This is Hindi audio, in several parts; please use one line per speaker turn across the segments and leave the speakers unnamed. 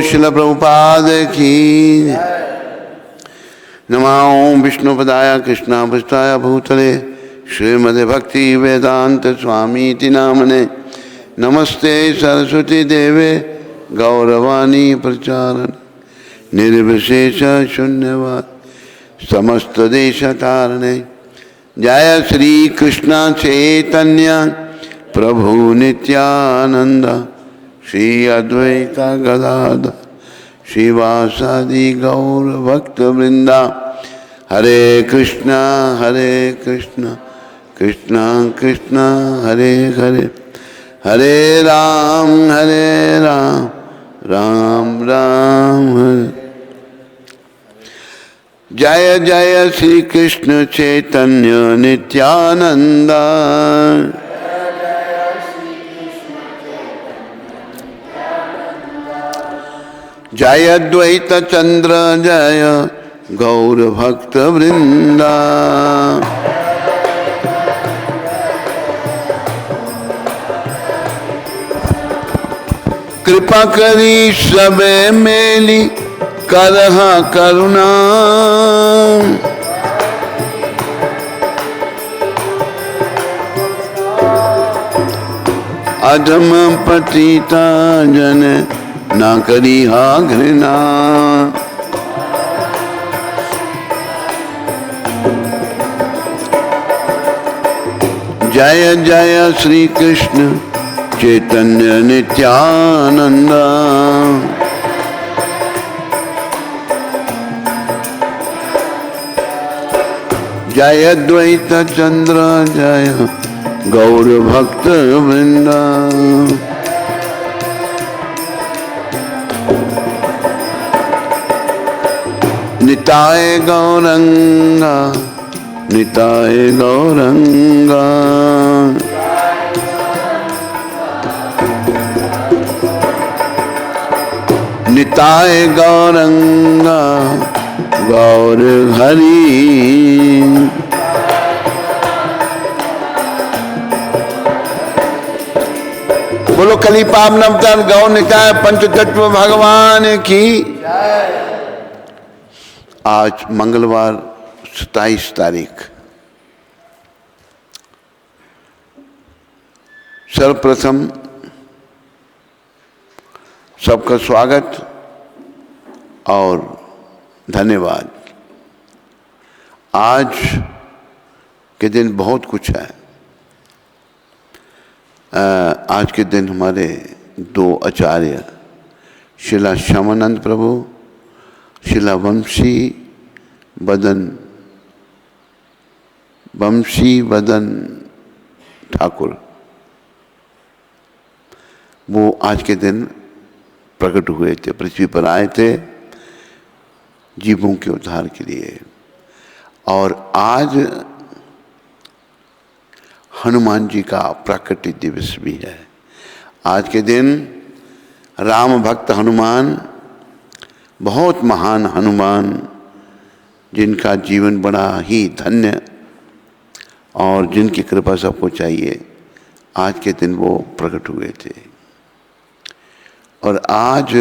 श्रील प्रभुपाद की। नमो विष्णुपदाय कृष्णाभीष्टाय भूतले श्रीमद् भक्ति वेदांत स्वामी नामने। नमस्ते सरस्वती देवे गौरवाणी प्रचारण निर्विशेष शून्यवाद समस्त देश तारणे। जय श्री कृष्ण चैतन्य प्रभु नित्यानंद श्री अद्वैत गदाधर श्रीवासादि गौर भक्त वृंदा। हरे कृष्णा कृष्ण कृष्ण हरे हरे, हरे राम राम राम हरे। जय जय श्री कृष्ण चैतन्य नित्यानंद। जय अद्वैत चंद्र जय गौर भक्त वृंदा। कृपा करी सबे मेली करह करुणा। अधम पतिता जन ना करी हा घृणा। जय जय श्री कृष्ण चैतन्य नित्यानंद। जय अद्वैत चंद्र जय गौर भक्त वृंदा। निताय गौरंगा निताय गौरंगा। निताय गौरंगा गौर हरि। बोलो कली पावन अवतार गौर निताय पंचतत्व भगवान की। आज मंगलवार 27 तारीख। सर्वप्रथम सबका स्वागत और धन्यवाद। आज के दिन बहुत कुछ है। आज के दिन हमारे दो आचार्य श्रीला श्यामानंद प्रभु श्रीला वंशी बदन ठाकुर, वो आज के दिन प्रकट हुए थे, पृथ्वी पर आए थे जीवों के उद्धार के लिए। और आज हनुमान जी का प्राकट्य दिवस भी है। आज के दिन राम भक्त हनुमान, बहुत महान हनुमान, जिनका जीवन बड़ा ही धन्य और जिनकी कृपा सबको चाहिए, आज के दिन वो प्रकट हुए थे। और आज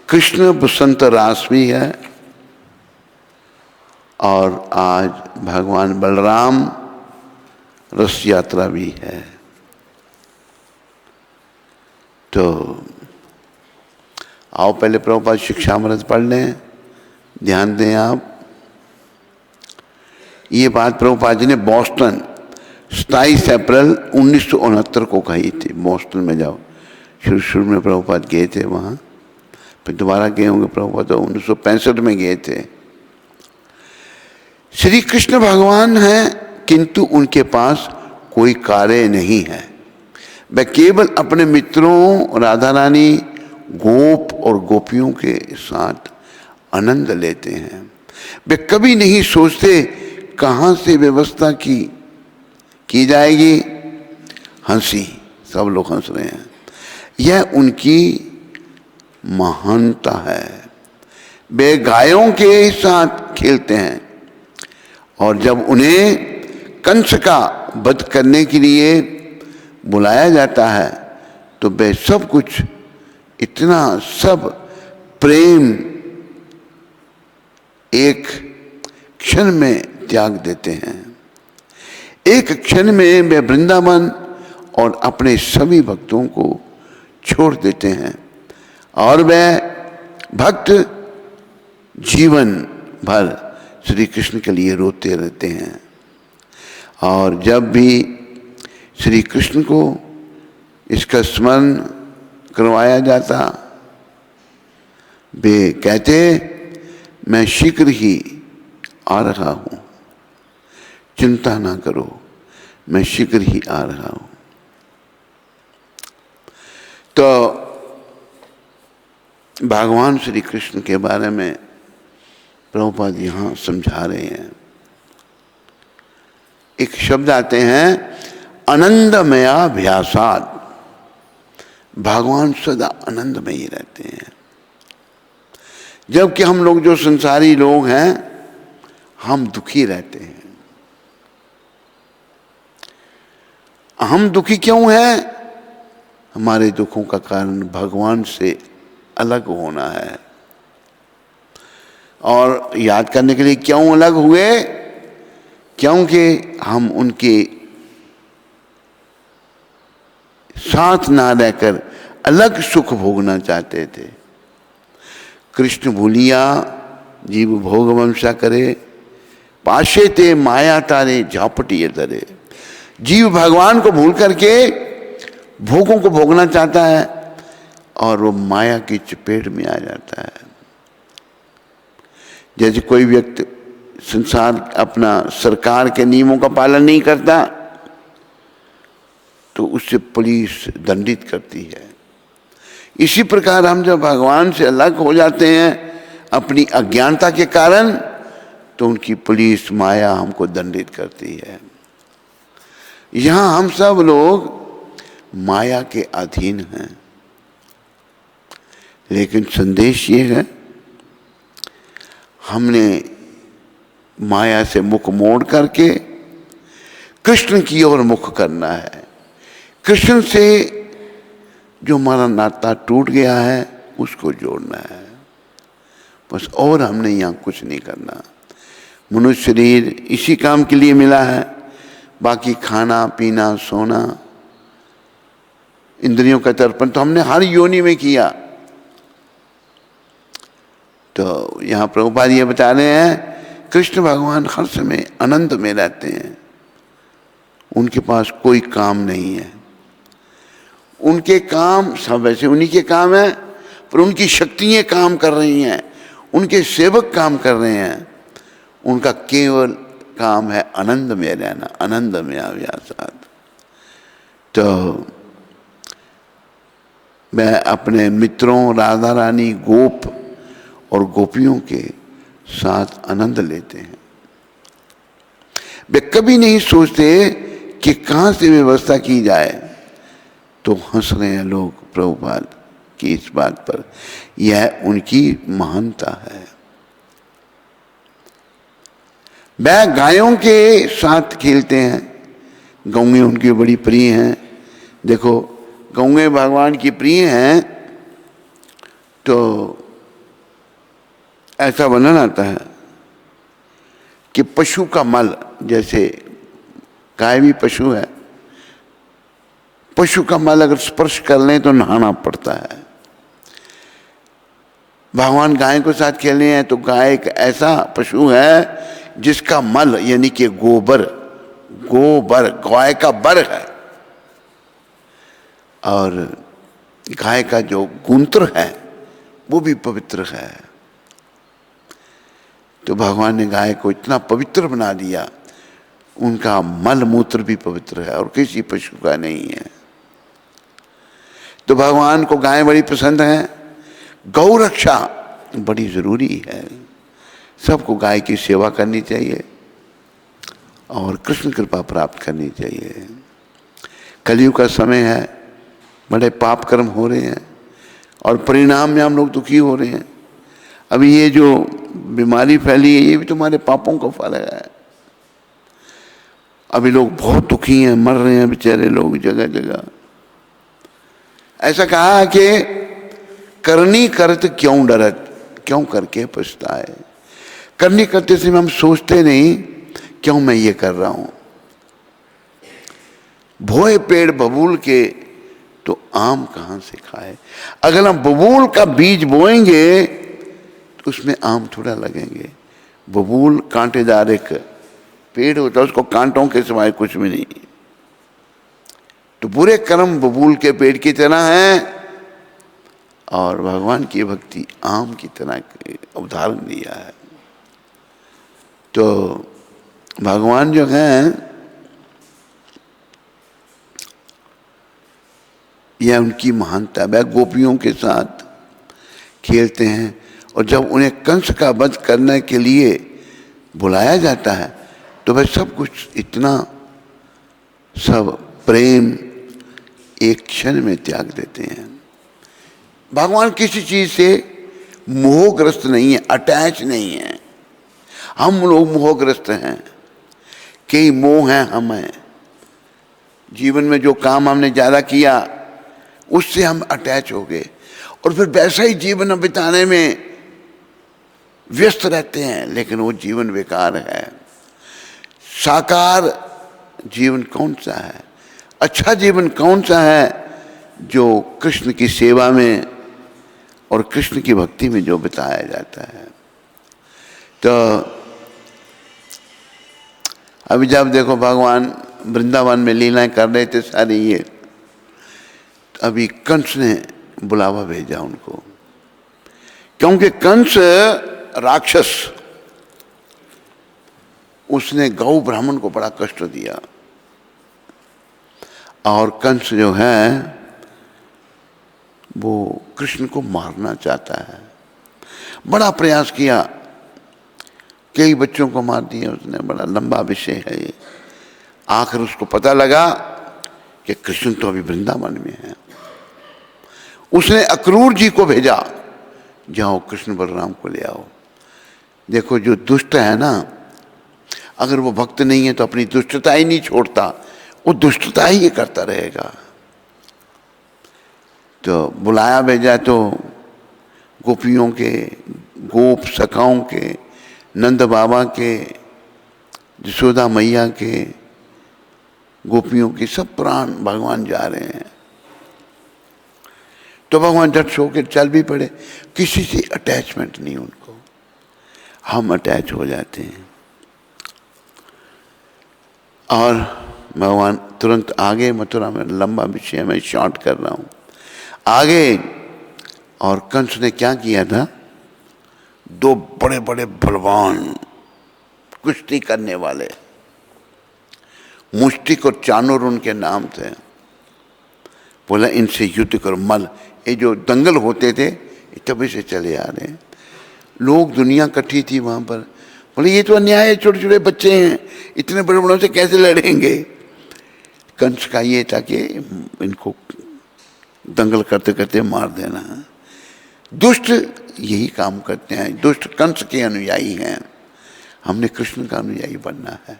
कृष्ण बसंत रास भी है और आज भगवान बलराम रस यात्रा भी है। तो आओ पहले प्रभुपाद शिक्षामृत पढ़ लें, ध्यान दें आप। ये बात प्रभुपाद जी ने बोस्टन 27 अप्रैल 1969 को कही थी। बोस्टन में जाओ, शुरू में प्रभुपाद गए थे वहाँ, फिर दोबारा गए होंगे प्रभुपाद, तो 1965 में गए थे। श्री कृष्ण भगवान हैं किंतु उनके पास कोई कार्य नहीं है। वे केवल अपने मित्रों राधा रानी गोप और गोपियों के साथ आनंद लेते हैं। वे कभी नहीं सोचते कहाँ से व्यवस्था की जाएगी। हंसी, सब लोग हंस रहे हैं, यह उनकी महानता है। वे गायों के साथ खेलते हैं और जब उन्हें कंस का वध करने के लिए बुलाया जाता है तो वे सब कुछ इतना सब प्रेम एक क्षण में त्याग देते हैं। एक क्षण में वे वृंदावन और अपने सभी भक्तों को छोड़ देते हैं और वे भक्त जीवन भर श्री कृष्ण के लिए रोते रहते हैं। और जब भी श्री कृष्ण को इसका स्मरण करवाया जाता, वे कहते मैं शीघ्र ही आ रहा हूं, चिंता ना करो, मैं शीघ्र ही आ रहा हूं। तो भगवान श्री कृष्ण के बारे में प्रभुपाद यहां समझा रहे हैं। एक शब्द आते हैं आनंदमयाभ्यासात्, भगवान सदा आनंद में ही रहते हैं। जबकि हम लोग जो संसारी लोग हैं, हम दुखी रहते हैं। हम दुखी क्यों हैं? हमारे दुखों का कारण भगवान से अलग होना है। और याद करने के लिए क्यों अलग हुए? क्योंकि हम उनके साथ ना रहकर अलग सुख भोगना चाहते थे। कृष्ण भूलिया जीव भोग वंशा करे, पाशे ते माया तारे झापटिए तरे। जीव भगवान को भूल करके भोगों को भोगना चाहता है और वो माया की चपेट में आ जाता है। जैसे कोई व्यक्ति संसार अपना सरकार के नियमों का पालन नहीं करता तो उससे पुलिस दंडित करती है। इसी प्रकार हम जब भगवान से अलग हो जाते हैं अपनी अज्ञानता के कारण, तो उनकी पुलिस माया हमको दंडित करती है। यहां हम सब लोग माया के अधीन हैं। लेकिन संदेश ये है, हमने माया से मुख मोड़ करके कृष्ण की ओर मुख करना है। कृष्ण से जो हमारा नाता टूट गया है उसको जोड़ना है, बस। और हमने यहाँ कुछ नहीं करना। मनुष्य शरीर इसी काम के लिए मिला है। बाकी खाना पीना सोना इंद्रियों का तर्पण तो हमने हर योनि में किया। तो यहाँ प्रभुपाद ये बता रहे हैं, कृष्ण भगवान हर समय आनंद में रहते हैं। उनके पास कोई काम नहीं है। उनके काम सब वैसे उन्हीं के काम है, पर उनकी शक्तियाँ काम कर रही हैं, उनके सेवक काम कर रहे हैं। उनका केवल काम है आनंद में रहना, आनंद में अभ्यासात्। तो मैं अपने मित्रों राधा रानी गोप और गोपियों के साथ आनंद लेते हैं। वे कभी नहीं सोचते कि कहाँ से व्यवस्था की जाए। तो हंस रहे हैं लोग प्रभुपाद की इस बात पर। यह उनकी महानता है। वह गायों के साथ खेलते हैं। गौएं उनकी बड़ी प्रिय हैं। देखो, गौएं भगवान की प्रिय हैं। तो ऐसा वर्णन आता है कि पशु का मल, जैसे गाय भी पशु है, पशु का मल अगर स्पर्श कर लें तो नहाना पड़ता है। भगवान गाय के साथ खेले हैं तो गाय एक ऐसा पशु है जिसका मल यानी कि गोबर गाय का बर है, और गाय का जो गूंत्र है वो भी पवित्र है। तो भगवान ने गाय को इतना पवित्र बना दिया, उनका मल मूत्र भी पवित्र है और किसी पशु का नहीं है। तो भगवान को गाय बड़ी पसंद है। गौ रक्षा बड़ी जरूरी है। सबको गाय की सेवा करनी चाहिए और कृष्ण कृपा प्राप्त करनी चाहिए। कलयुग का समय है, बड़े पाप कर्म हो रहे हैं और परिणाम में हम लोग दुखी हो रहे हैं। अभी ये जो बीमारी फैली है ये भी तुम्हारे पापों का फल है। अभी लोग बहुत दुखी हैं, मर रहे हैं बेचारे लोग जगह जगह। ऐसा कहा है कि करनी करत क्यों डरत, क्यों करके पछताए। करनी करते समय हम सोचते नहीं क्यों मैं ये कर रहा हूं। भोए पेड़ बबूल के तो आम कहां से खाए। अगर हम बबूल का बीज बोएंगे तो उसमें आम थोड़ा लगेंगे। बबूल कांटेदार एक पेड़ होता है, उसको कांटों के सिवाय कुछ भी नहीं। तो बुरे कर्म बबूल के पेड़ की तरह हैं और भगवान की भक्ति आम की तरह उदाहरण दिया है। तो भगवान जो हैं यह उनकी महानता। वह गोपियों के साथ खेलते हैं और जब उन्हें कंस का वध करने के लिए बुलाया जाता है तो वह सब कुछ इतना सब प्रेम एक क्षण में त्याग देते हैं। भगवान किसी चीज से मोहग्रस्त नहीं है, अटैच नहीं है। हम लोग मोहग्रस्त हैं, कई मोह हैं हमें। जीवन में जो काम हमने ज्यादा किया उससे हम अटैच हो गए और फिर वैसा ही जीवन बिताने में व्यस्त रहते हैं, लेकिन वो जीवन बेकार है। साकार जीवन कौन सा है, अच्छा जीवन कौन सा है, जो कृष्ण की सेवा में और कृष्ण की भक्ति में जो बिताया जाता है। तो अभी जब देखो भगवान वृंदावन में लीलाएं कर रहे थे सारी ये, अभी कंस ने बुलावा भेजा उनको, क्योंकि कंस राक्षस, उसने गौ ब्राह्मण को बड़ा कष्ट दिया और कंस जो है वो कृष्ण को मारना चाहता है। बड़ा प्रयास किया, कई बच्चों को मार दिया उसने, बड़ा लंबा विषय है ये। आखिर उसको पता लगा कि कृष्ण तो अभी वृंदावन में है। उसने अक्रूर जी को भेजा, जाओ कृष्ण बलराम को ले आओ। देखो जो दुष्ट है ना, अगर वो भक्त नहीं है तो अपनी दुष्टता ही नहीं छोड़ता, वो दुष्टता ही करता रहेगा। तो बुलाया भेजा तो गोपियों के, गोप सखाओं के, नंद बाबा के, यशोदा मैया के, गोपियों की सब प्राण भगवान जा रहे हैं। तो भगवान झट सो के चल भी पड़े, किसी से अटैचमेंट नहीं उनको। हम अटैच हो जाते हैं और भगवान तुरंत आगे, मथुरा में लंबा विषय मैं शॉर्ट कर रहा हूं आगे। और कंस ने क्या किया था, दो बड़े बड़े बलवान कुश्ती करने वाले, मुष्टिक और चाणूर उनके नाम थे, बोला इनसे युद्ध करो। मल, ये जो दंगल होते थे तभी से चले आ रहे हैं। लोग, दुनिया इकट्ठी थी वहां पर, बोले ये तो अन्याय है, छोटे छोटे बच्चे हैं, इतने बड़े बड़ों से कैसे लड़ेंगे। कंस का ये था कि इनको दंगल करते करते मार देना। दुष्ट यही काम करते हैं, दुष्ट कंस के अनुयायी हैं। हमने कृष्ण का अनुयायी बनना है।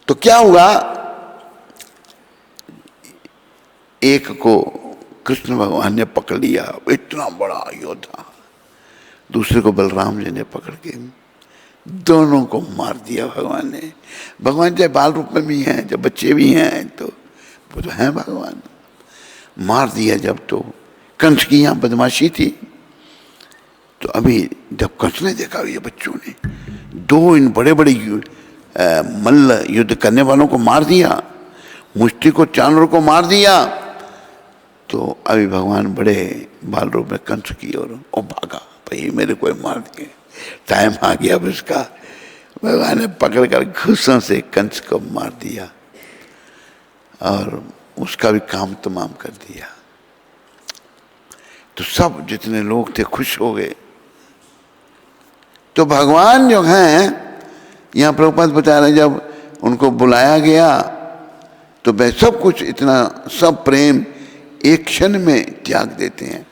तो क्या हुआ, एक को कृष्ण भगवान ने पकड़ लिया, इतना बड़ा योद्धा। दूसरे को बलराम जी ने पकड़ के दोनों को मार दिया भगवान ने। भगवान चाहे बाल रूप में भी हैं, जब बच्चे भी हैं, तो वो तो हैं भगवान। मार दिया जब, तो कंस की यहाँ बदमाशी थी। तो अभी जब कंस ने देखा ये बच्चों ने दो इन बड़े बड़े मल्ल युद्ध करने वालों को मार दिया, मुष्टि को, चाणूर को मार दिया, तो अभी भगवान बड़े बाल रूप में कंस की ओर भागा, भाई मेरे को मार दिए, टाइम आ गया अब इसका। भगवान ने पकड़कर घुसों से कंस को मार दिया और उसका भी काम तमाम कर दिया। तो सब जितने लोग थे खुश हो गए। तो भगवान जो हैं, यहाँ प्रभुपाद बता रहे, जब उनको बुलाया गया तो वह सब कुछ, इतना सब प्रेम एक क्षण में त्याग देते हैं।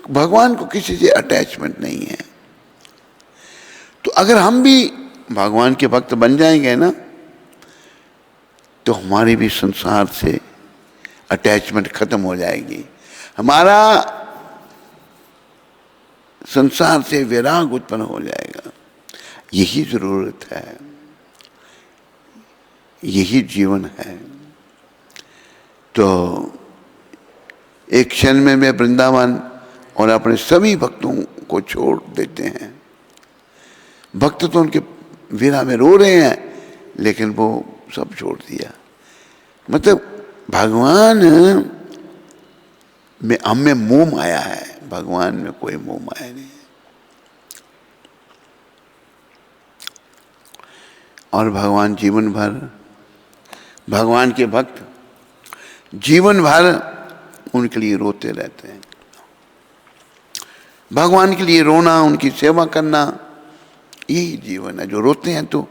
भगवान को किसी से अटैचमेंट नहीं है। तो अगर हम भी भगवान के भक्त बन जाएंगे ना, तो हमारी भी संसार से अटैचमेंट खत्म हो जाएगी। हमारा संसार से वैराग उत्पन्न हो जाएगा। यही जरूरत है, यही जीवन है। तो एक क्षण में वे वृंदावन और अपने सभी भक्तों को छोड़ देते हैं। भक्त तो उनके वीरा में रो रहे हैं, लेकिन वो सब छोड़ दिया। मतलब भगवान में हम में मोह माया है, भगवान में कोई मोह माया नहीं है। और भगवान जीवन भर, भगवान के भक्त जीवन भर उनके लिए रोते रहते हैं। भगवान के लिए रोना, उनकी सेवा करना, यही जीवन है। जो रोते हैं तो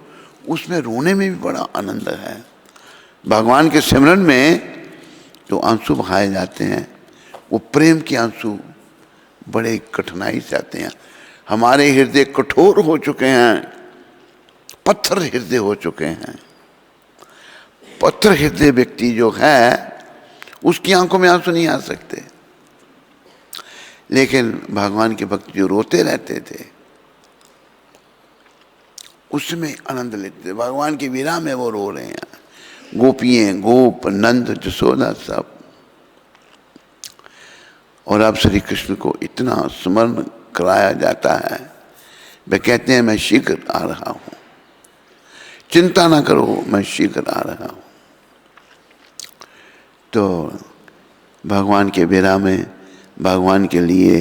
उसमें रोने में भी बड़ा आनंद है। भगवान के सिमरन में जो आंसू बहाए जाते हैं वो प्रेम के आंसू बड़े कठिनाई से आते हैं। हमारे हृदय कठोर हो चुके हैं, पत्थर हृदय हो चुके हैं। पत्थर हृदय व्यक्ति जो है उसकी आंखों में आंसू नहीं आ सकते, लेकिन भगवान के भक्त जो रोते रहते थे उसमें आनंद लेते थे। भगवान की वीरा में वो रो रहे हैं, गोपियां, गोप, नंद, जसोदा सब। और अब श्री कृष्ण को इतना स्मरण कराया जाता है, वे कहते हैं मैं शीघ्र आ रहा हूं, चिंता ना करो, मैं शीघ्र आ रहा हूं। तो भगवान के वीरा में, भगवान के लिए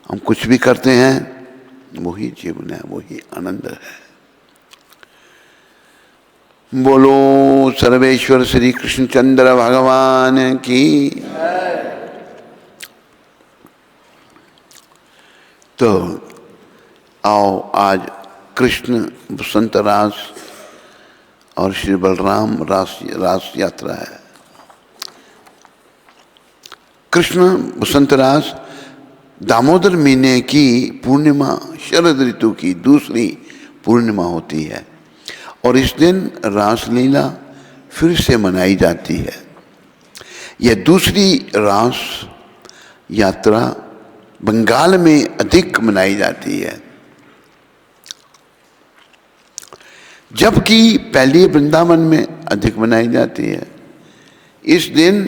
हम कुछ भी करते हैं, वही जीवन है, वही आनंद है। बोलो सर्वेश्वर श्री कृष्णचंद्र भगवान की। तो आओ, आज कृष्ण बसंत रास और श्री बलराम रास यात्रा है। कृष्ण बसंत रास दामोदर महीने की पूर्णिमा, शरद ऋतु की दूसरी पूर्णिमा होती है और इस दिन रासलीला फिर से मनाई जाती है। यह दूसरी रास यात्रा बंगाल में अधिक मनाई जाती है, जबकि पहली वृंदावन में अधिक मनाई जाती है। इस दिन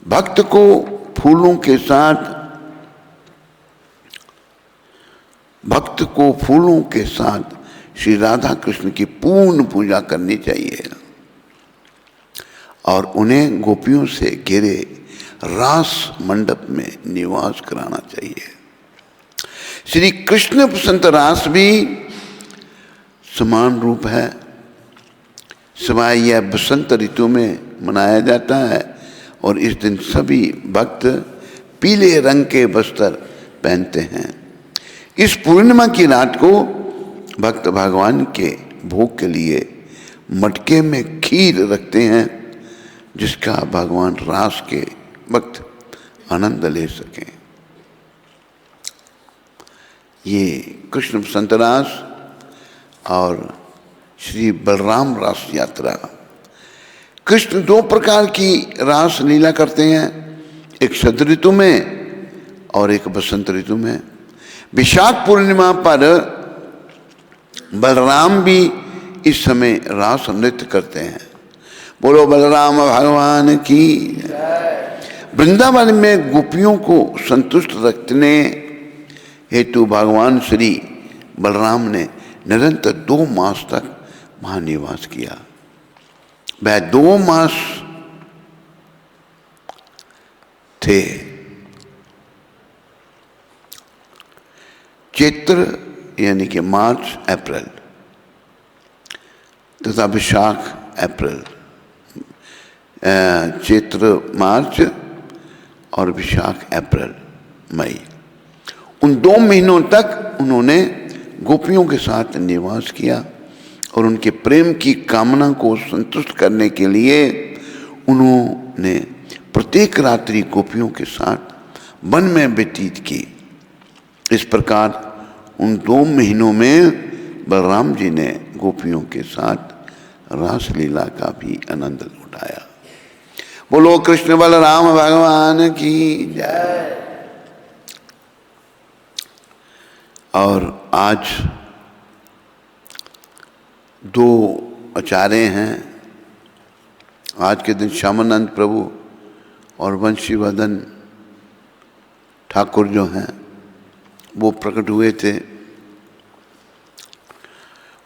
भक्त को फूलों के साथ, भक्त को फूलों के साथ श्री राधा कृष्ण की पूर्ण पूजा करनी चाहिए और उन्हें गोपियों से घिरे रास मंडप में निवास कराना चाहिए। श्री कृष्ण बसंत रास भी समान रूप है, सिवाय यह बसंत ऋतु में मनाया जाता है और इस दिन सभी भक्त पीले रंग के वस्त्र पहनते हैं। इस पूर्णिमा की रात को भक्त भगवान के भोग के लिए मटके में खीर रखते हैं, जिसका भगवान रास के वक्त आनंद ले सकें। ये कृष्ण बसंत रास और श्री बलराम रास यात्रा। कृष्ण दो प्रकार की रास लीला करते हैं, एक शरद ऋतु में और एक बसंत ऋतु में। विशाख पूर्णिमा पर बलराम भी इस समय रास नृत्य करते हैं। बोलो बलराम भगवान की। वृंदावन में गोपियों को संतुष्ट रखने हेतु भगवान श्री बलराम ने निरंतर 2 मास तक वहां निवास किया। वह 2 मास थे, चैत्र यानी कि मार्च अप्रैल तथा विशाख अप्रैल, चैत्र मार्च और विशाख अप्रैल मई। उन 2 महीनों तक उन्होंने गोपियों के साथ निवास किया और उनके प्रेम की कामना को संतुष्ट करने के लिए उन्होंने प्रत्येक रात्रि गोपियों के साथ वन में व्यतीत की। इस प्रकार उन 2 महीनों में बलराम जी ने गोपियों के साथ रासलीला का भी आनंद उठाया। बोलो कृष्ण बलराम भगवान की जय। और आज दो आचार्य हैं। आज के दिन श्यामानंद प्रभु और वंशीवर्धन ठाकुर जो हैं वो प्रकट हुए थे।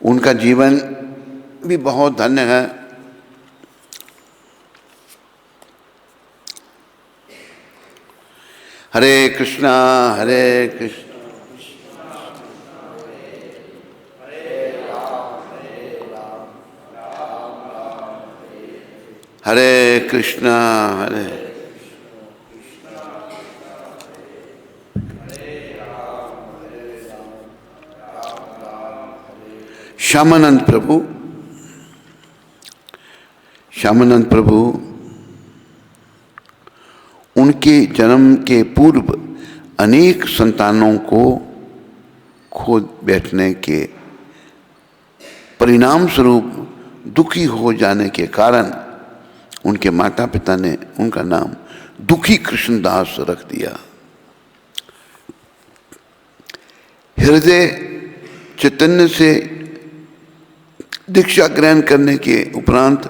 उनका जीवन भी बहुत धन्य है। हरे कृष्णा हरे कृष्ण हरे कृष्णा हरे श्यामानंद प्रभु उनके जन्म के पूर्व अनेक संतानों को खो बैठने के परिणाम स्वरूप दुखी हो जाने के कारण उनके माता पिता ने उनका नाम दुखी कृष्णदास रख दिया। हृदय चैतन्य से दीक्षा ग्रहण करने के उपरांत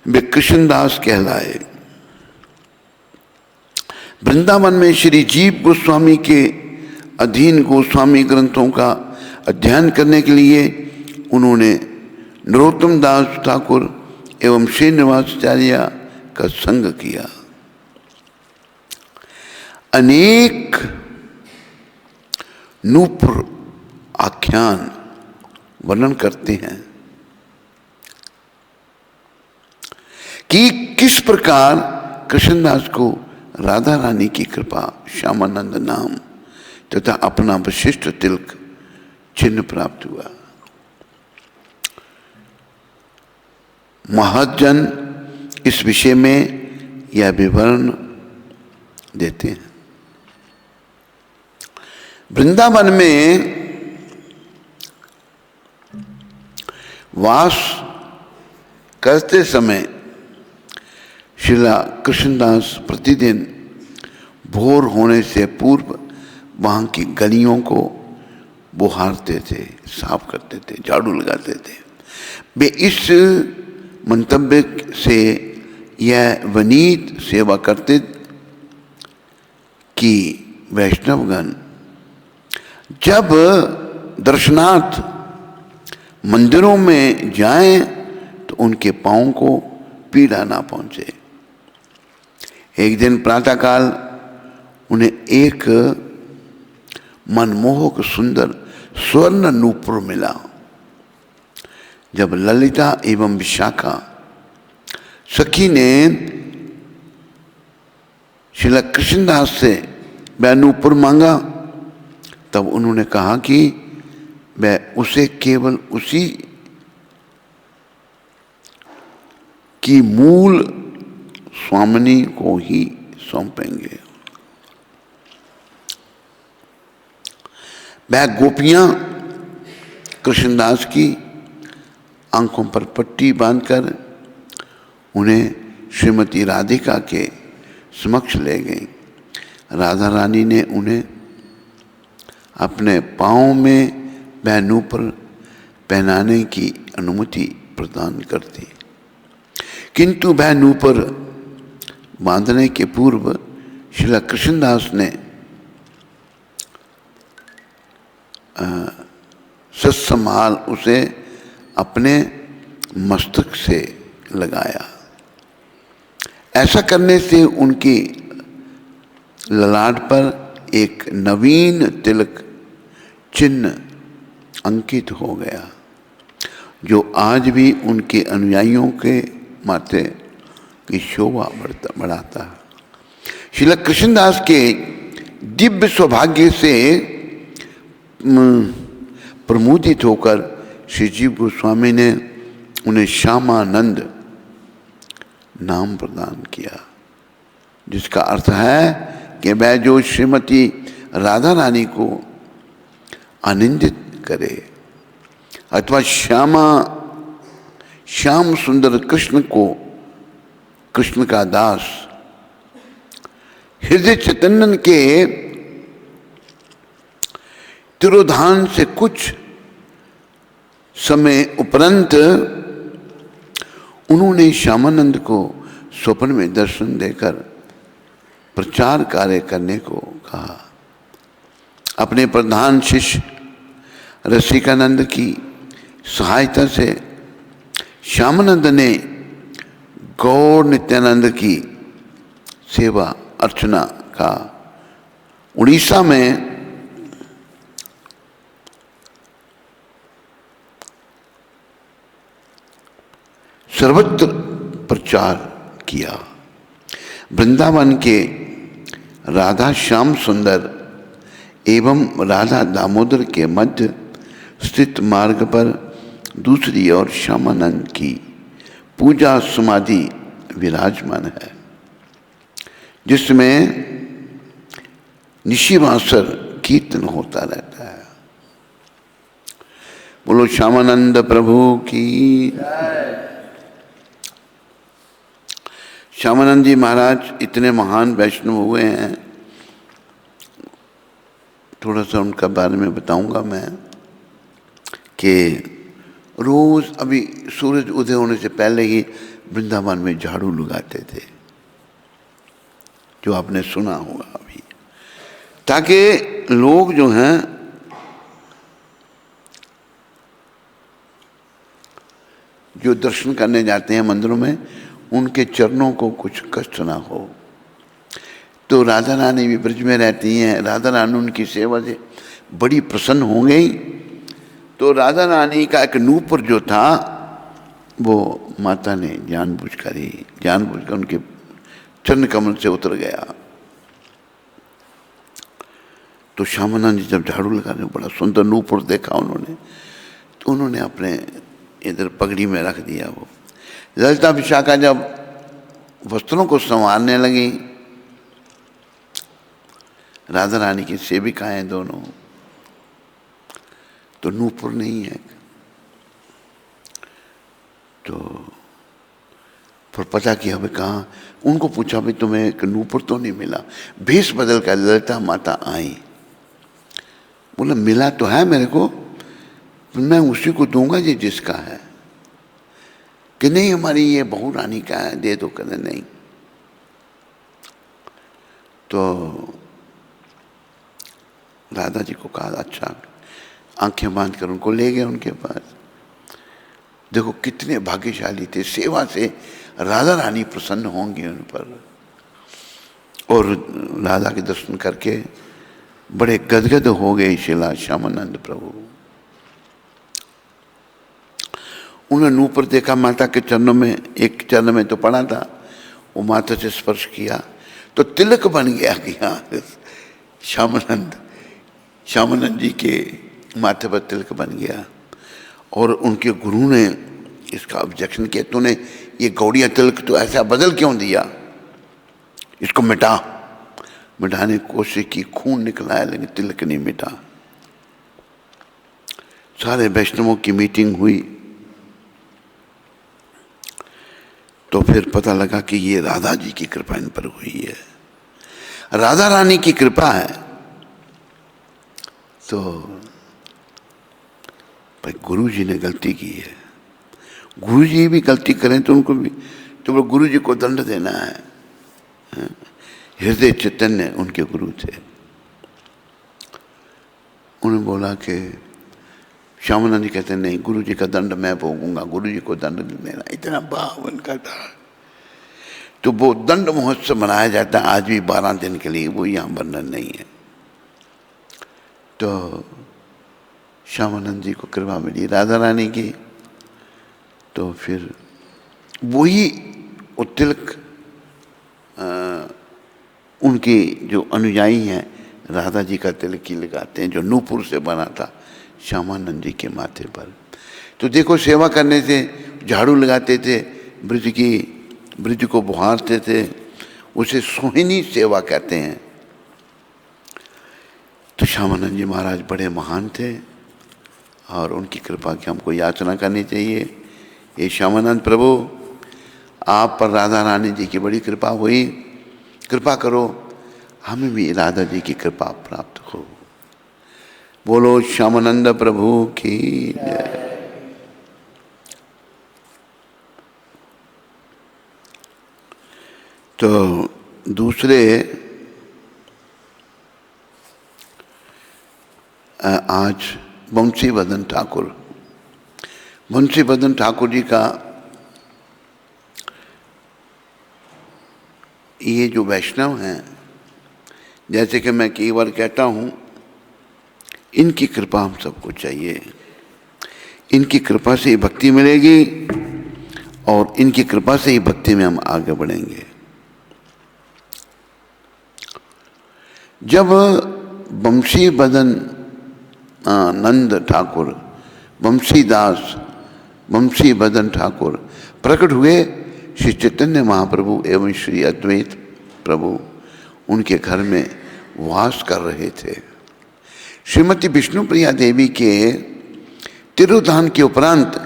वे कृष्णदास कहलाए। वृंदावन में श्री जीव गोस्वामी के अधीन गोस्वामी ग्रंथों का अध्ययन करने के लिए उन्होंने नरोत्तम दास ठाकुर एवं श्रीनिवासाचार्य का संग किया। अनेक नूपुर आख्यान वर्णन करते हैं कि किस प्रकार कृष्णदास को राधा रानी की कृपा श्यामानंद नाम तथा अपना विशिष्ट तिलक चिन्ह प्राप्त हुआ। महज्जन इस विषय में यह विवरण देते हैं। वृंदावन में वास करते समय श्रीला कृष्णदास प्रतिदिन भोर होने से पूर्व वहाँ की गलियों को बुहारते थे, साफ करते थे, झाड़ू लगाते थे। वे इस मंतव्य से यह वनीत सेवा करते कि वैष्णवगण जब दर्शनार्थ मंदिरों में जाएं तो उनके पांव को पीड़ा ना पहुंचे। एक दिन प्रातःकाल उन्हें एक मनमोहक सुंदर स्वर्ण नूपुर मिला। जब ललिता एवं विशाखा सखी ने श्रील कृष्णदास से वह नूपुर मांगा तब उन्होंने कहा कि वह उसे केवल उसी की मूल स्वामिनी को ही सौंपेंगे। वह गोपियां कृष्णदास की आंखों पर पट्टी बांधकर उन्हें श्रीमती राधिका के समक्ष ले गई। राधा रानी ने उन्हें अपने पाँव में वह नूपुर पहनाने की अनुमति प्रदान कर दी, किंतु वह नूपुर बांधने के पूर्व श्रील कृष्णदास ने सत्संभाल उसे अपने मस्तक से लगाया। ऐसा करने से उनकी ललाट पर एक नवीन तिलक चिन्ह अंकित हो गया, जो आज भी उनके अनुयायियों के माथे की शोभा बढ़ाता है। श्रील कृष्णदास के दिव्य सौभाग्य से प्रमुदित होकर श्री जीव गोस्वामी ने उन्हें श्यामानंद नाम प्रदान किया, जिसका अर्थ है कि वह जो श्रीमती राधा रानी को आनंदित करे अथवा श्याम सुंदर कृष्ण को कृष्ण का दास हृदय चैतन्य के तिरोधान से कुछ समय उपरंत उन्होंने श्यामानंद को स्वप्न में दर्शन देकर प्रचार कार्य करने को कहा। अपने प्रधान शिष्य रसिकानंद की सहायता से श्यामानंद ने गौर नित्यानंद की सेवा अर्चना का उड़ीसा में सर्वत्र प्रचार किया। वृंदावन के राधा श्याम सुंदर एवं राधा दामोदर के मध्य स्थित मार्ग पर दूसरी ओर श्यामानंद की पूजा समाधि विराजमान है, जिसमें निशिवासर कीर्तन होता रहता है। बोलो श्यामानंद प्रभु की। श्यामानंद जी महाराज इतने महान वैष्णव हुए हैं, थोड़ा सा उनका बारे में बताऊंगा मैं कि रोज अभी सूरज उदय होने से पहले ही वृंदावन में झाड़ू लगाते थे, जो आपने सुना होगा अभी, ताकि लोग जो हैं जो दर्शन करने जाते हैं मंदिरों में, उनके चरणों को कुछ कष्ट ना हो। तो राधा रानी भी ब्रज में रहती हैं, राधा रानी उनकी सेवा से बड़ी प्रसन्न हो गई। तो राधा रानी का एक नूपुर जो था वो माता ने जानबूझकर उनके चरण कमल से उतर गया। तो श्यामानंद जी जब झाड़ू लगाने बड़ा सुंदर नूपुर देखा उन्होंने, तो उन्होंने अपने इधर पगड़ी में रख दिया। वो ललिता विशाखा जब वस्त्रों को संवारने लगी, राधा रानी की सेविकाएं दोनों, तो नूपुर नहीं है। तो फिर पता किया भाई कहाँ, उनको पूछा भाई तुम्हें एक नूपुर तो नहीं मिला। भेष बदल कर ललिता माता आई, बोला मिला तो है मेरे को, मैं उसी को दूंगा ये जिसका है। कि नहीं हमारी ये बहू रानी का है, दे दो। कहते नहीं। तो राधा जी को कहा अच्छा, आंखें बांध कर उनको ले गए उनके पास। देखो कितने भाग्यशाली थे, सेवा से राधा रानी प्रसन्न होंगी उन पर। और राधा के दर्शन करके बड़े गदगद हो गए शिला श्यामानंद प्रभु। उन्होंने ऊपर देखा माता के चरणों में, एक चरण में तो पड़ा था, वो माता से स्पर्श किया तो तिलक बन गया कि हाँ श्यामानंद जी के माथे पर तिलक बन गया। और उनके गुरु ने इसका ऑब्जेक्शन किया, तूने ये गौड़िया तिलक तो ऐसा बदल क्यों दिया, इसको मिटाने की कोशिश की, खून निकला है लेकिन तिलक नहीं मिटा। सारे वैष्णवों की मीटिंग हुई तो फिर पता लगा कि ये राधा जी की कृपा इन पर हुई है, राधा रानी की कृपा है। तो भाई गुरु जी ने गलती की है, गुरु जी भी गलती करें तो उनको भी, तो गुरु जी को दंड देना है। हृदय चैतन्य उनके गुरु थे। उन्होंने बोला कि श्यामानंद जी कहते नहीं, गुरु जी का दंड मैं भोगूंगा, गुरु जी को दंड देना। इतना भाव उनका था। तो वो दंड महोत्सव मनाया जाता है आज भी 12 दिन के लिए, वो यहाँ वर्णन नहीं है। तो श्यामानंद जी को कृपा मिली राधा रानी की। तो फिर वही तिलक उनके जो अनुयायी हैं राधा जी का तिलक ही लगाते हैं, जो नूपुर से बना था श्यामानंद जी के माथे पर। तो देखो सेवा करने से, झाड़ू लगाते थे, ब्रज को बुहारते थे, उसे सोहिनी सेवा कहते हैं। तो श्यामानंद जी महाराज बड़े महान थे और उनकी कृपा की हमको याचना करनी चाहिए। ये श्यामानंद प्रभु, आप पर राधा रानी जी की बड़ी कृपा हुई, कृपा करो हमें भी राधा जी की कृपा प्राप्त हो। बोलो श्यामानंद प्रभु की जय। तो दूसरे आज बंशीवदन ठाकुर, बंशीवदन ठाकुर जी का ये जो वैष्णव हैं, जैसे कि मैं कई बार कहता हूँ, इनकी कृपा हम सबको चाहिए। इनकी कृपा से ही भक्ति मिलेगी और इनकी कृपा से ही भक्ति में हम आगे बढ़ेंगे। जब बंशीवदन नंद ठाकुर, बंशीदास बंशीवदन ठाकुर प्रकट हुए, श्री चैतन्य महाप्रभु एवं श्री अद्वैत प्रभु उनके घर में वास कर रहे थे। श्रीमती विष्णुप्रिया देवी के तिरोधान के उपरांत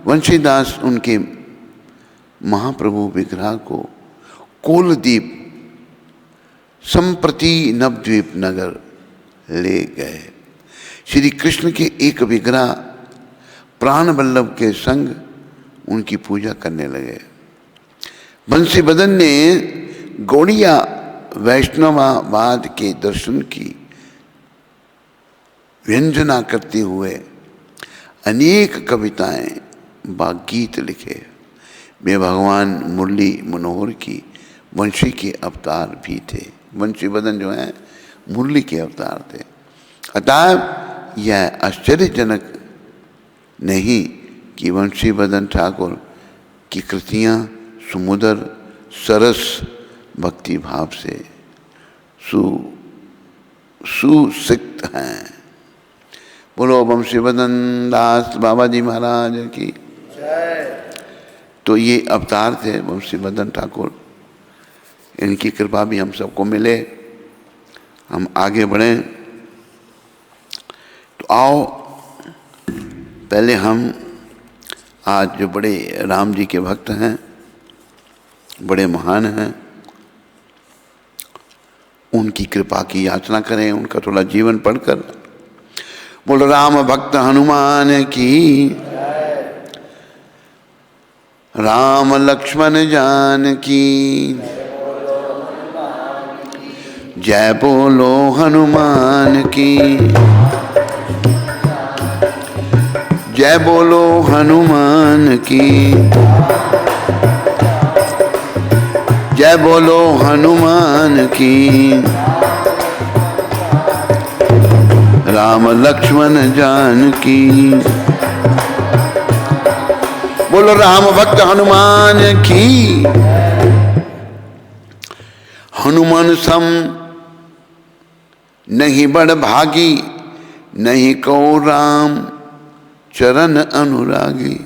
बंशीदास उनके महाप्रभु विग्रह को कोलदीप संप्रति नवद्वीप नगर ले गए। श्री कृष्ण के एक विग्रह प्राण वल्लभ के संग उनकी पूजा करने लगे। बंशीवदन ने गौड़िया वैष्णवावाद के दर्शन की व्यंजना करते हुए अनेक कविताएं व गीत लिखे। वे भगवान मुरली मनोहर की वंशी के अवतार भी थे। बंशीवदन जो है मुरली के अवतार थे। अतः यह आश्चर्यजनक नहीं कि बंशीवदन ठाकुर की कृतियाँ सुमुदर सरस भक्ति भाव से सुसिक्त हैं। बोलो बंशीवदन दास बाबा जी महाराज की जय। तो ये अवतार थे बंशीवदन ठाकुर, इनकी कृपा भी हम सबको मिले, हम आगे बढ़ें। तो आओ पहले हम आज जो बड़े राम जी के भक्त हैं, बड़े महान हैं, उनकी कृपा की याचना करें, उनका थोड़ा जीवन पढ़कर। बोल राम भक्त हनुमान की, राम लक्ष्मण जान की, जय बोलो हनुमान की, जय बोलो हनुमान की, जय बोलो हनुमान की, राम लक्ष्मण जान की। बोलो राम भक्त हनुमान की। हनुमान सम नहीं बड़ भागी, नहीं को राम चरण अनुरागी।